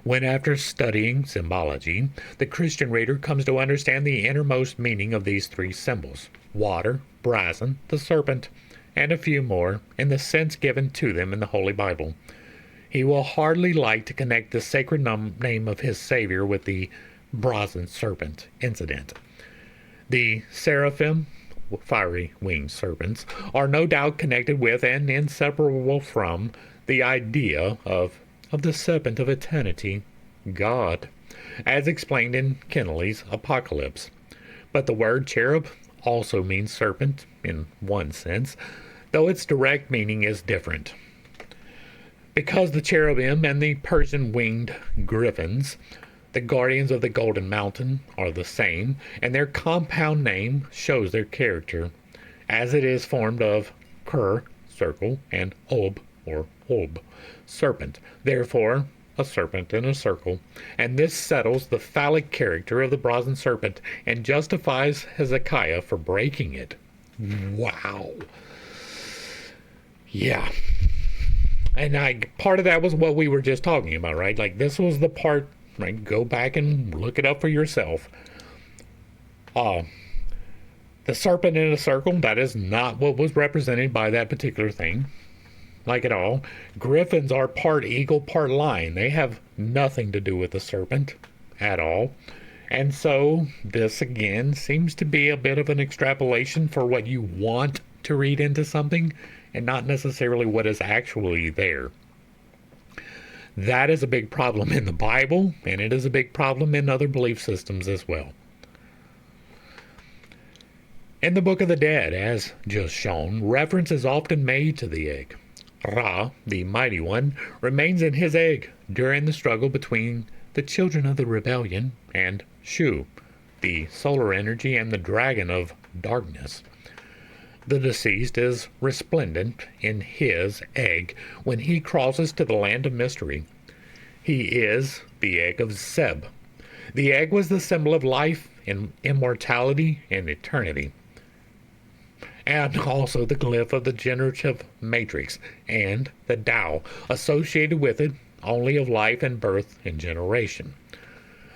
When, after studying symbology, the Christian reader comes to understand the innermost meaning of these three symbols, water, brazen, the serpent, and a few more, in the sense given to them in the Holy Bible, he will hardly like to connect the sacred name of his Savior with the brazen serpent incident. The seraphim, fiery winged serpents, are no doubt connected with and inseparable from the idea of the serpent of eternity, God, as explained in Kennelly's Apocalypse. But the word cherub also means serpent in one sense, though its direct meaning is different. Because the cherubim and the Persian winged griffins, the guardians of the Golden Mountain, are the same, and their compound name shows their character, as it is formed of Ker, circle, and Ob, or Ob, serpent. Therefore, a serpent in a circle, and this settles the phallic character of the brazen serpent and justifies Hezekiah for breaking it. Wow. Yeah. And part of that was what we were just talking about, right? Like, this was the part, right? Go back and look it up for yourself. The serpent in a circle, that is not what was represented by that particular thing. Like at all. Griffins are part eagle, part lion. They have nothing to do with the serpent at all. And so this again seems to be a bit of an extrapolation for what you want to read into something and not necessarily what is actually there. That is a big problem in the Bible, and it is a big problem in other belief systems as well. In the Book of the Dead, as just shown, reference is often made to the egg. Ra, the Mighty One, remains in his egg during the struggle between the children of the rebellion and Shu, the solar energy and the dragon of darkness. The deceased is resplendent in his egg when he crosses to the land of mystery. He is the egg of Zeb. The egg was the symbol of life and immortality and eternity, and also the glyph of the generative matrix and the Tao associated with it, only of life and birth and generation.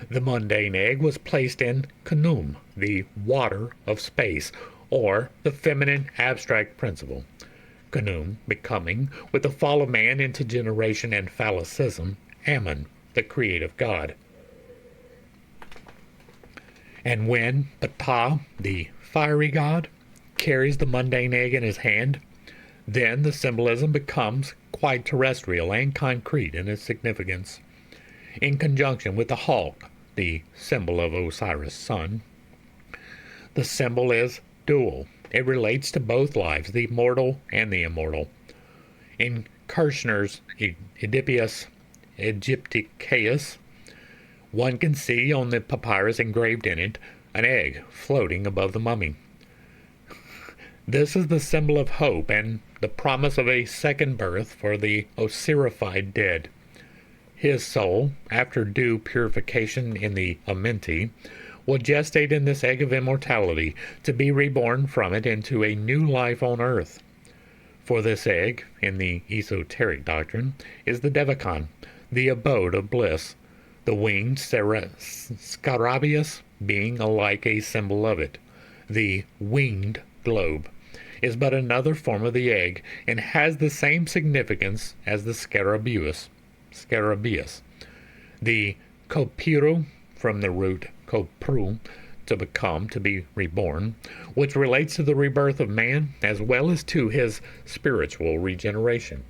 The mundane egg was placed in Khnum, the water of space, or the feminine abstract principle. Khnum becoming, with the fall of man into generation and phallicism, Ammon, the creative god. And when Ptah, the fiery god, carries the mundane egg in his hand, then the symbolism becomes quite terrestrial and concrete in its significance. In conjunction with the hawk, the symbol of Osiris' son, the symbol is dual. It relates to both lives, the mortal and the immortal. In Kirchner's Oedipus Egypticus, one can see on the papyrus engraved in it an egg floating above the mummy. This is the symbol of hope and the promise of a second birth for the Osirified dead. His soul, after due purification in the Amenti, will gestate in this egg of immortality, to be reborn from it into a new life on earth. For this egg, in the Esoteric Doctrine, is the Devachan, the abode of bliss, the winged Scarabaeus being alike a symbol of it. The winged globe is but another form of the egg, and has the same significance as the Scarabaeus. The Kopiru, from the root kopru, to become, to be reborn, which relates to the rebirth of man as well as to his spiritual regeneration.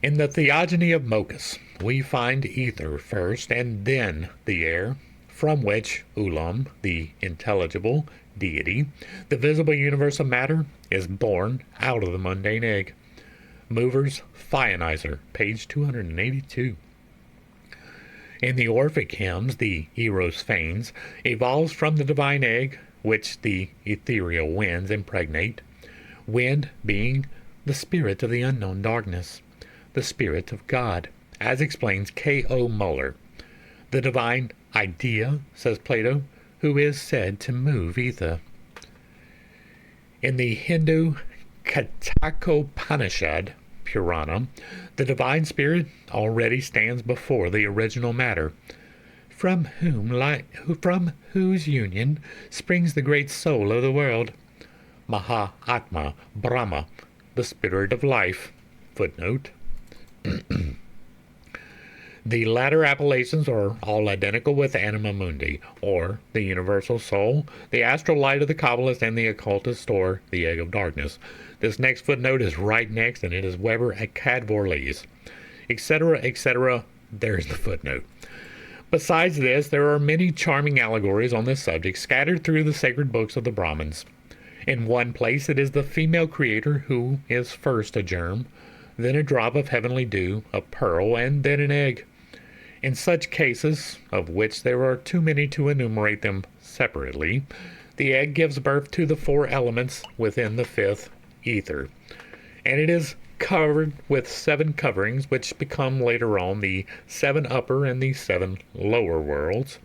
In the theogony of Mokus, we find ether first and then the air, from which Ulam, the intelligible deity, the visible universe of matter, is born out of the mundane egg. Movers Phionizer, page 282. In the Orphic hymns, the Eros Phanes evolves from the divine egg, which the ethereal winds impregnate, wind being the spirit of the unknown darkness, the spirit of God, as explains K.O. Muller. The divine idea, says Plato, who is said to move ether. In the Hindu Kathakopanishad Purana, the divine spirit already stands before the original matter, from whose union springs the great soul of the world, Maha-Atma Brahma, the spirit of life. Footnote. The latter appellations are all identical with Anima Mundi, or the universal soul, the astral light of the Kabbalist, and the occultist, or the egg of darkness. This next footnote is right next, and it is Weber at Cadvorlees, etc., etc. There's the footnote. Besides this, there are many charming allegories on this subject scattered through the sacred books of the Brahmins. In one place it is the female creator who is first a germ, then a drop of heavenly dew, a pearl, and then an egg. In such cases, of which there are too many to enumerate them separately, the egg gives birth to the four elements within the fifth ether, and it is covered with 7 coverings, which become later on the 7 upper and the 7 lower worlds.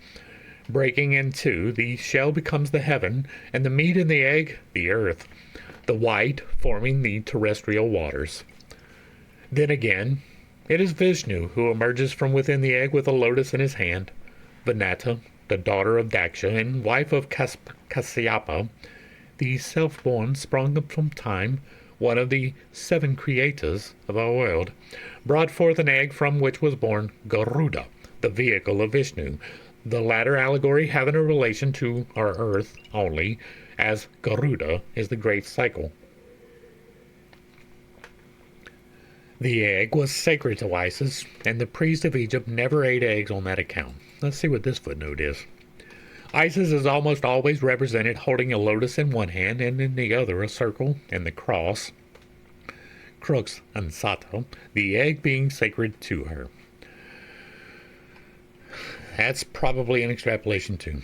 Breaking in two, the shell becomes the heaven, and the meat in the egg the earth, the white forming the terrestrial waters. Then again, it is Vishnu who emerges from within the egg with a lotus in his hand. Vinata, the daughter of Daksha and wife of Kasyapa, the self-born, sprung up from time, one of the 7 creators of our world, brought forth an egg from which was born Garuda, the vehicle of Vishnu, the latter allegory having a relation to our earth only, as Garuda is the great cycle. The egg was sacred to Isis, and the priests of Egypt never ate eggs on that account. Let's see what this footnote is. Isis is almost always represented holding a lotus in one hand and in the other a circle and the cross, crux ansata, the egg being sacred to her. That's probably an extrapolation too.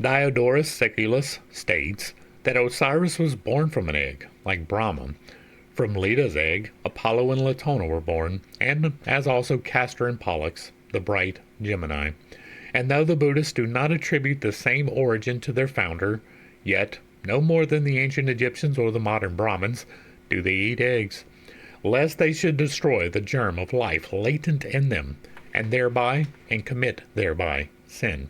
Diodorus Siculus states that Osiris was born from an egg, like Brahma. From Leda's egg, Apollo and Latona were born, and as also Castor and Pollux, the bright Gemini. And though the Buddhists do not attribute the same origin to their founder, yet, no more than the ancient Egyptians or the modern Brahmins, do they eat eggs, lest they should destroy the germ of life latent in them, and commit thereby sin.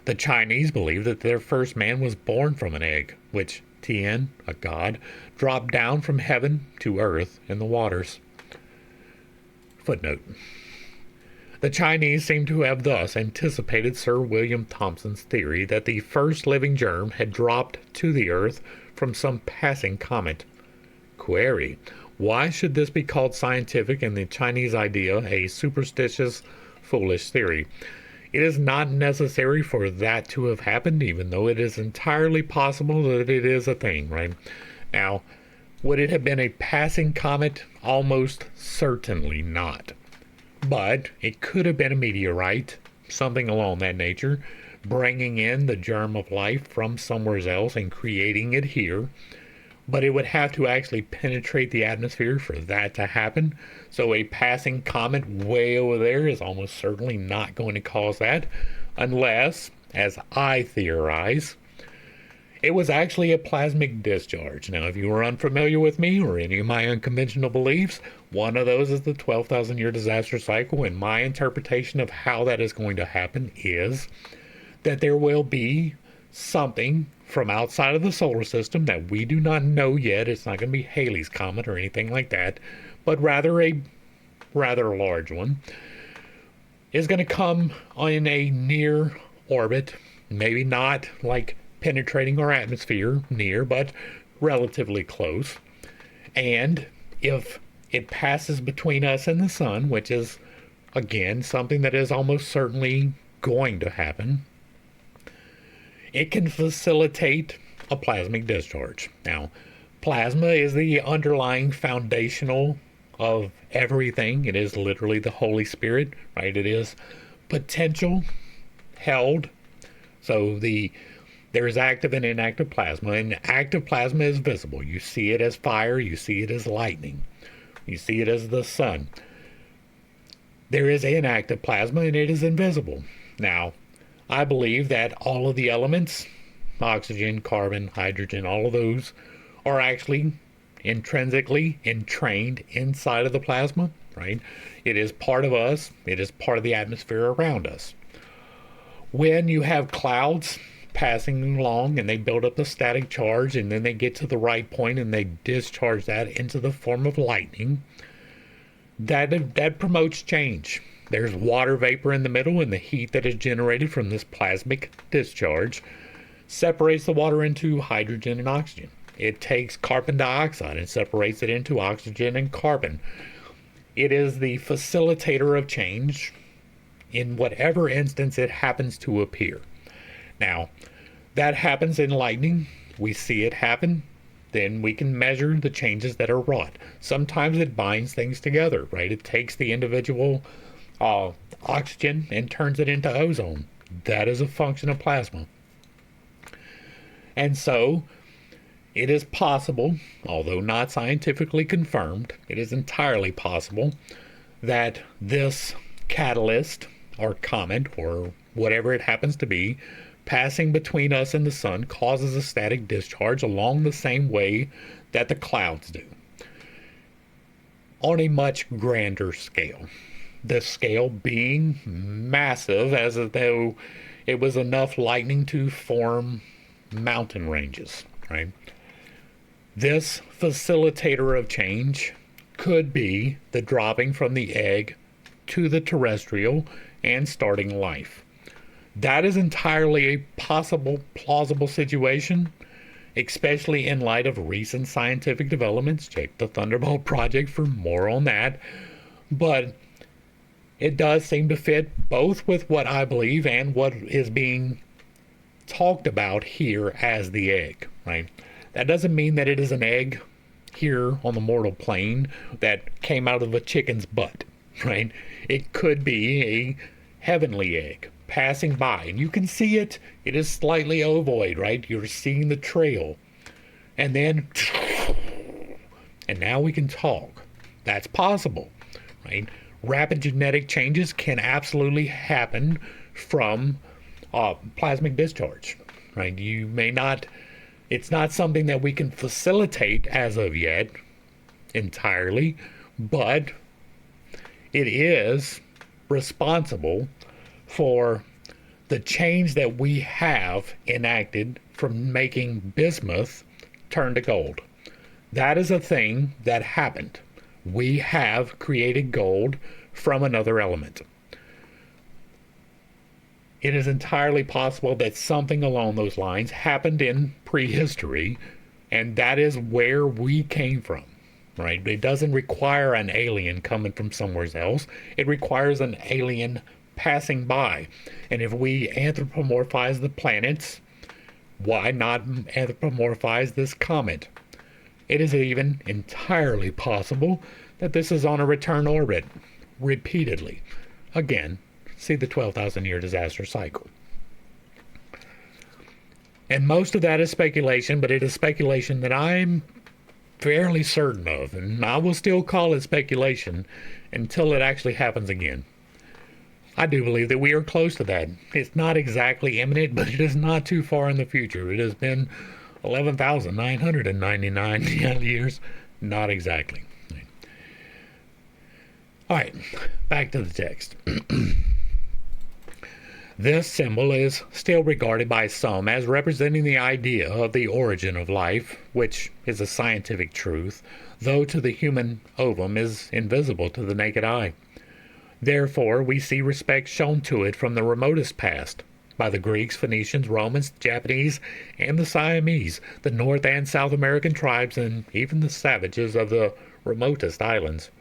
The Chinese believe that their first man was born from an egg, which Tian, a god, dropped down from heaven to earth in the waters. Footnote. The Chinese seem to have thus anticipated Sir William Thomson's theory that the first living germ had dropped to the earth from some passing comet. Query: why should this be called scientific and the Chinese idea a superstitious, foolish theory? It is not necessary for that to have happened, even though it is entirely possible that it is a thing, right? Now, would it have been a passing comet? Almost certainly not. But it could have been a meteorite, something along that nature, bringing in the germ of life from somewhere else and creating it here. But it would have to actually penetrate the atmosphere for that to happen. So a passing comet way over there is almost certainly not going to cause that, unless, as I theorize, it was actually a plasmic discharge. Now, if you are unfamiliar with me or any of my unconventional beliefs, one of those is the 12,000 year disaster cycle, and my interpretation of how that is going to happen is that there will be something from outside of the solar system that we do not know yet. It's not going to be Halley's Comet or anything like that, but rather a rather large one, is going to come in a near orbit, maybe not like penetrating our atmosphere near, but relatively close. And if it passes between us and the sun, which is, again, something that is almost certainly going to happen, it can facilitate a plasmic discharge. Now, plasma is the underlying foundational of everything. It is literally the Holy Spirit, right? It is potential held. So there is active and inactive plasma, and active plasma is visible. You see it as fire, you see it as lightning, you see it as the sun. There is inactive plasma, and it is invisible. Now, I believe that all of the elements, oxygen, carbon, hydrogen, all of those, are actually intrinsically entrained inside of the plasma, right? It is part of us. It is part of the atmosphere around us. When you have clouds passing along and they build up a static charge, and then they get to the right point and they discharge that into the form of lightning, that promotes change. There's water vapor in the middle, and the heat that is generated from this plasmic discharge separates the water into hydrogen and oxygen. It takes carbon dioxide and separates it into oxygen and carbon. It is the facilitator of change in whatever instance it happens to appear. Now, that happens in lightning. We see it happen. Then we can measure the changes that are wrought. Sometimes it binds things together, right? It takes the individual oxygen and turns it into ozone. That is a function of plasma. And so it is possible, although not scientifically confirmed, it is entirely possible that this catalyst or comet or whatever it happens to be passing between us and the sun causes a static discharge along the same way that the clouds do, on a much grander scale. The scale being massive, as though it was enough lightning to form mountain ranges, right? This facilitator of change could be the dropping from the egg to the terrestrial and starting life. That is entirely a possible, plausible situation. especially in light of recent scientific developments. Check the Thunderbolt Project for more on that. But it does seem to fit both with what I believe and what is being talked about here as the egg, right? That doesn't mean that it is an egg here on the mortal plane that came out of a chicken's butt, right? It could be a heavenly egg passing by, and you can see it. It is slightly ovoid, right? You're seeing the trail. And then, and now we can talk. That's possible, right? Rapid genetic changes can absolutely happen from plasmic discharge, right? You may not, it's not something that we can facilitate as of yet entirely, but it is responsible for the change that we have enacted from making bismuth turn to gold. That is a thing that happened. We have created gold from another element. It is entirely possible that something along those lines happened in prehistory, and that is where we came from, right? It doesn't require an alien coming from somewhere else. It requires an alien passing by. And if we anthropomorphize the planets, why not anthropomorphize this comet? It is even entirely possible that this is on a return orbit repeatedly. Again, see the 12,000 year disaster cycle. And most of that is speculation, but it is speculation that I'm fairly certain of, and I will still call it speculation until it actually happens again. I do believe that we are close to that. It's not exactly imminent, but it is not too far in the future. It has been 11,999 years. Not exactly. All right, back to the text. This symbol is still regarded by some as representing the idea of the origin of life, which is a scientific truth, though to the human ovum is invisible to the naked eye. Therefore, we see respect shown to it from the remotest past, by the Greeks, Phoenicians, Romans, Japanese, and the Siamese, the North and South American tribes, and even the savages of the remotest islands.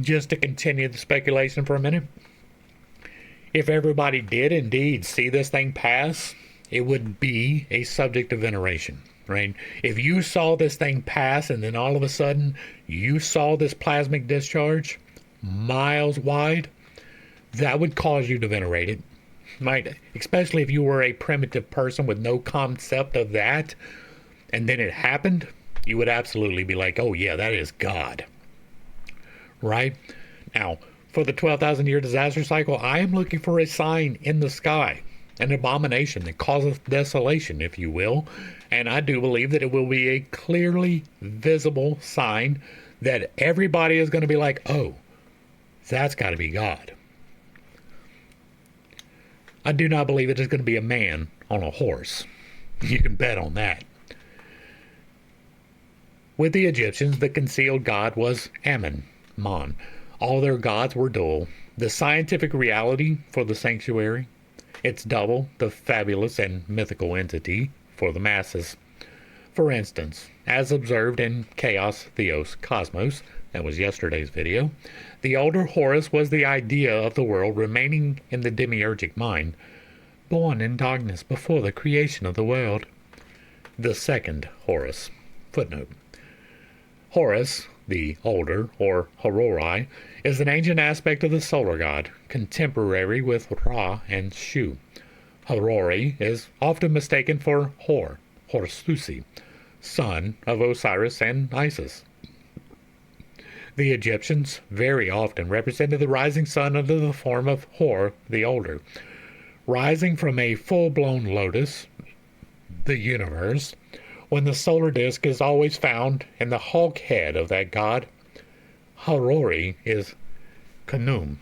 Just to continue the speculation for a minute, if everybody did indeed see this thing pass, it would be a subject of veneration, right? If you saw this thing pass and then all of a sudden you saw this plasmic discharge miles wide, that would cause you to venerate it, right? Especially if you were a primitive person with no concept of that, and then it happened, you would absolutely be like, oh yeah, that is God. Right? Now, for the 12,000 year disaster cycle, I am looking for a sign in the sky, an abomination that causeth desolation, if you will, and I do believe that it will be a clearly visible sign that everybody is going to be like, oh, that's got to be God. I do not believe it is going to be a man on a horse. You can bet on that. With the Egyptians, the concealed god was Ammon. Mon. All their gods were dual. The scientific reality for the sanctuary, its double, the fabulous and mythical entity for the masses. For instance, as observed in Chaos, Theos, Cosmos, that was yesterday's video, the older Horus was the idea of the world remaining in the demiurgic mind, born in darkness before the creation of the world. The second Horus. Footnote. Horus, the older, or Horori, is an ancient aspect of the solar god, contemporary with Ra and Shu. Horori is often mistaken for Horsusi, son of Osiris and Isis. The Egyptians very often represented the rising sun under the form of Hor the Older, rising from a full-blown lotus, the universe, when the solar disk is always found in the hawk head of that god. Horori is Khnum.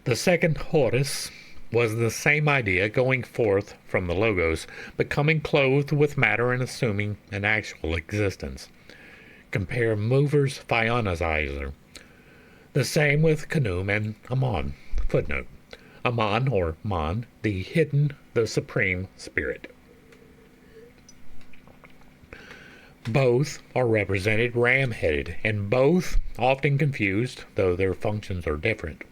The second Horus was the same idea going forth from the Logos, becoming clothed with matter and assuming an actual existence. Compare Mover's Phyonizer. The same with Khnum and Ammon. Footnote. Aman or Man, the hidden, the supreme spirit. Both are represented ram-headed, and both often confused, though their functions are different.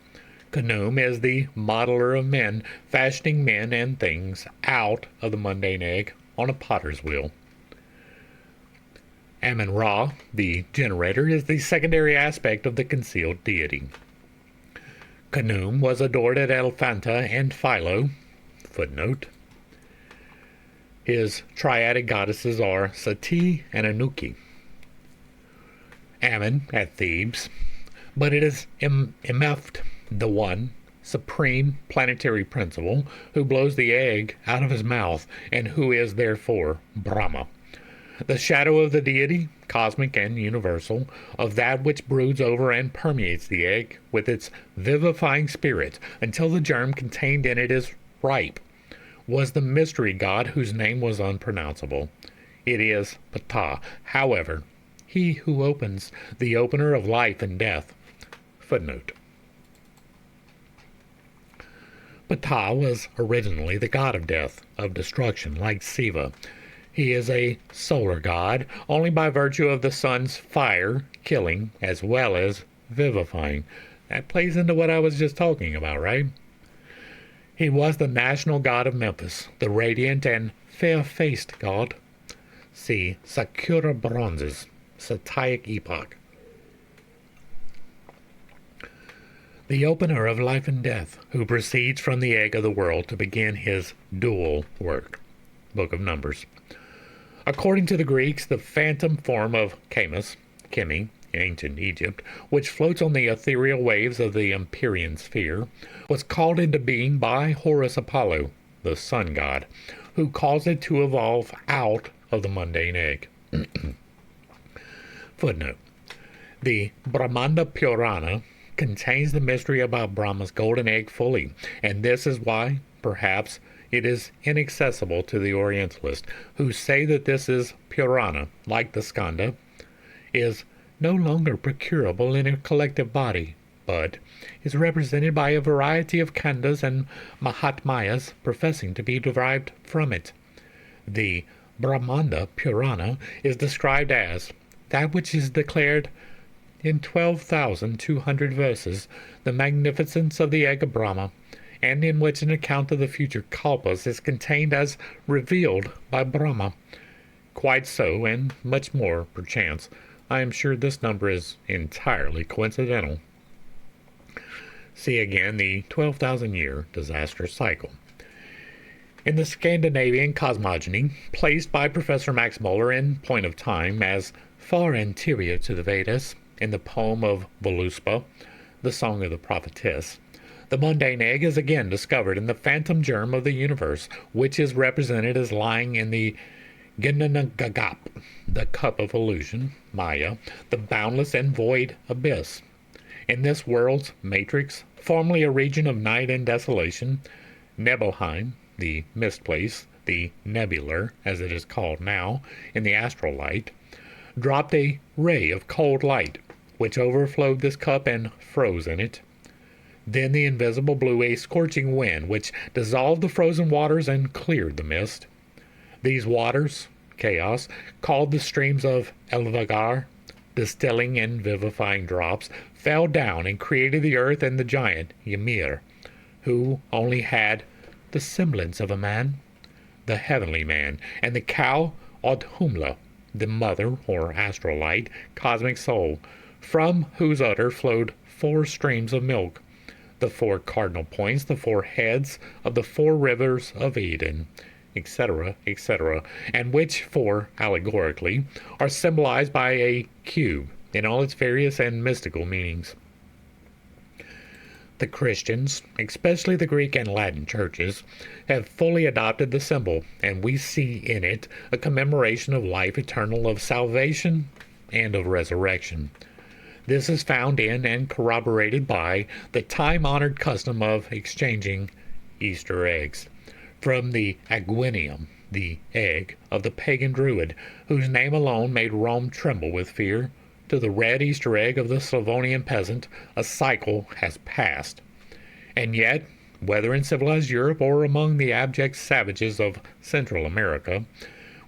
Khnum is the modeler of men, fashioning men and things out of the mundane egg on a potter's wheel. Amun-Ra, the generator, is the secondary aspect of the concealed deity. Khnum was adored at Elephanta and Philo. Footnote. His triadic goddesses are Sati and Anuki. Ammon at Thebes, but it is Emeft, the one, supreme planetary principle, who blows the egg out of his mouth, and who is therefore Brahma. The shadow of the deity, cosmic and universal, of that which broods over and permeates the egg with its vivifying spirit until the germ contained in it is ripe, was the mystery god whose name was unpronounceable. It is Ptah, however, he who opens, the opener of life and death. Footnote. Ptah was originally the god of death, of destruction, like Siva. He is a solar god, only by virtue of the sun's fire, killing, as well as vivifying. That plays into what I was just talking about, right? He was the national god of Memphis, the radiant and fair-faced god. See Sakura Bronzes, Satiric Epoch. The opener of life and death, who proceeds from the egg of the world to begin his dual work. Book of Numbers. According to the Greeks, the phantom form of Chemis, Chemi, ancient Egypt, which floats on the ethereal waves of the Empyrean sphere, was called into being by Horus Apollo, the sun god, who caused it to evolve out of the mundane egg. Footnote. The Brahmanda Purana contains the mystery about Brahma's golden egg fully, and this is why, perhaps, it is inaccessible to the Orientalists, who say that this is Purana, like the Skanda, is no longer procurable in a collective body, but is represented by a variety of Kandas and Mahatmayas professing to be derived from it. The Brahmanda Purana is described as that which is declared in 12,200 verses, the magnificence of the egg of Brahma, and in which an account of the future kalpas is contained as revealed by Brahma. Quite so, and much more, perchance. I am sure this number is entirely coincidental. See again the 12,000-year disaster cycle. In the Scandinavian cosmogony, placed by Professor Max Muller in point of time as far anterior to the Vedas, in the poem of Voluspa, the Song of the Prophetess, the mundane egg is again discovered in the phantom germ of the universe, which is represented as lying in the Gnanagagap, the cup of illusion, Maya, the boundless and void abyss. In this world's matrix, formerly a region of night and desolation, Nebelheim, the mist place, the nebular, as it is called now, in the astral light, dropped a ray of cold light, which overflowed this cup and froze in it. Then the invisible blew a scorching wind, which dissolved the frozen waters and cleared the mist. These waters, chaos, called the streams of Elvagar, distilling and vivifying drops, fell down and created the earth and the giant Ymir, who only had the semblance of a man, the heavenly man, and the cow Audhumla, the mother, or astral light, cosmic soul, from whose udder flowed 4 streams of milk, the 4 cardinal points, the 4 heads of the 4 rivers of Eden, etc., etc., and which 4, allegorically, are symbolized by a cube in all its various and mystical meanings. The Christians, especially the Greek and Latin churches, have fully adopted the symbol, and we see in it a commemoration of life eternal, of salvation, and of resurrection. This is found in and corroborated by the time-honored custom of exchanging Easter eggs, from the aguinium, the egg of the pagan druid, whose name alone made Rome tremble with fear, to the red Easter egg of the Slavonian peasant. A cycle has passed. And yet, whether in civilized Europe or among the abject savages of Central America,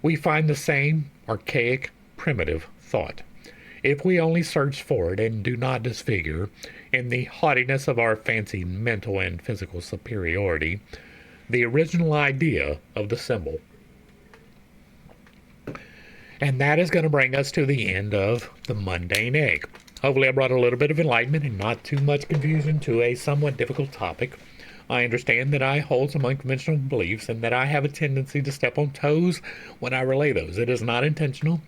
we find the same archaic, primitive thought. If we only search for it and do not disfigure, in the haughtiness of our fancied mental and physical superiority, the original idea of the symbol. And that is going to bring us to the end of the Mundane Egg. Hopefully I brought a little bit of enlightenment and not too much confusion to a somewhat difficult topic. I understand that I hold some unconventional beliefs and that I have a tendency to step on toes when I relay those. It is not intentional,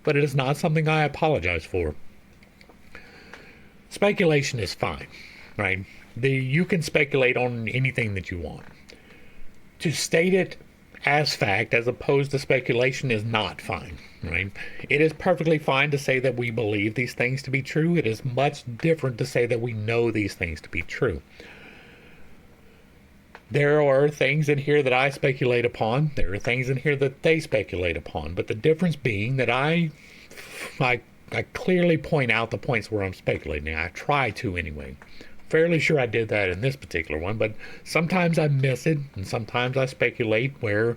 but it is not something I apologize for. Speculation is fine, right? You can speculate on anything that you want. To state it as fact as opposed to speculation is not fine, right? It is perfectly fine to say that we believe these things to be true. It is much different to say that we know these things to be true. There are things in here that I speculate upon. There are things in here that they speculate upon. But the difference being that I clearly point out the points where I'm speculating. I try to anyway. Fairly sure I did that in this particular one, but sometimes I miss it, and sometimes I speculate where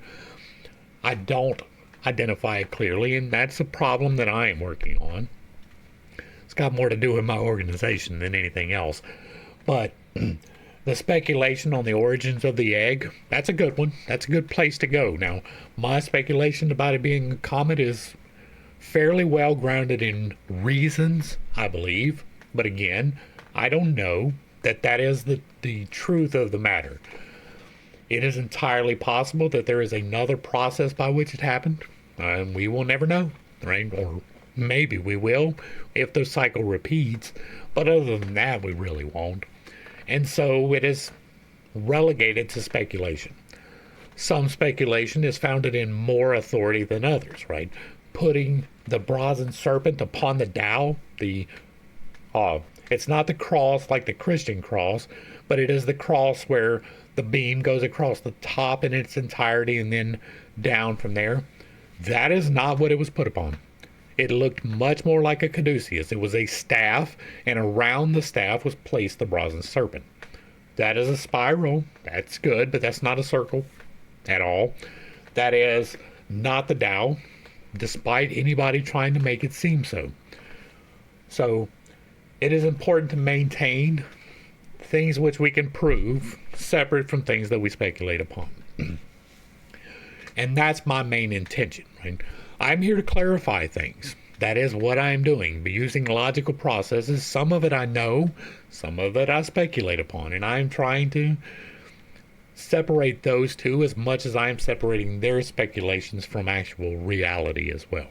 I don't identify it clearly, and that's a problem that I am working on. It's got more to do with my organization than anything else. But the speculation on the origins of the egg, that's a good one. That's a good place to go. Now, my speculation about it being a comet is fairly well grounded in reasons, I believe. But again, I don't know that is the truth of the matter. It is entirely possible that there is another process by which it happened. We will never know, right? Or maybe we will if the cycle repeats. But other than that, we really won't. And so it is relegated to speculation. Some speculation is founded in more authority than others, right? Putting the brazen serpent upon the Tao, it's not the cross like the Christian cross, but it is the cross where the beam goes across the top in its entirety and then down from there. That is not what it was put upon. It looked much more like a caduceus. It was a staff, and around the staff was placed the brazen serpent. That is a spiral. That's good, but that's not a circle at all. That is not the Tao, despite anybody trying to make it seem so. So it is important to maintain things which we can prove separate from things that we speculate upon. And that's my main intention, right? I'm here to clarify things. That is what I'm doing, using logical processes. Some of it I know, some of it I speculate upon, and I'm trying to separate those two as much as I'm separating their speculations from actual reality as well.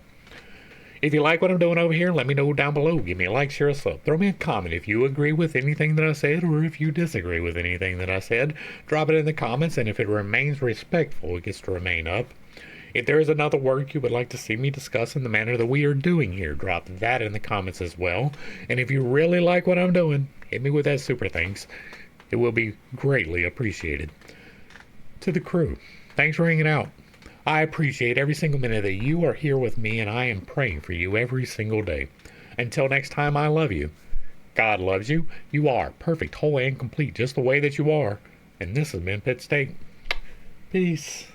If you like what I'm doing over here, let me know down below. Give me a like, share, a sub. Throw me a comment if you agree with anything that I said, or if you disagree with anything that I said. Drop it in the comments, and if it remains respectful, it gets to remain up. If there is another work you would like to see me discuss in the manner that we are doing here, drop that in the comments as well. And if you really like what I'm doing, hit me with that super thanks. It will be greatly appreciated. To the crew, thanks for hanging out. I appreciate every single minute that you are here with me, and I am praying for you every single day. Until next time, I love you. God loves you. You are perfect, whole, and complete, just the way that you are. And this has been Pit Steak. Peace.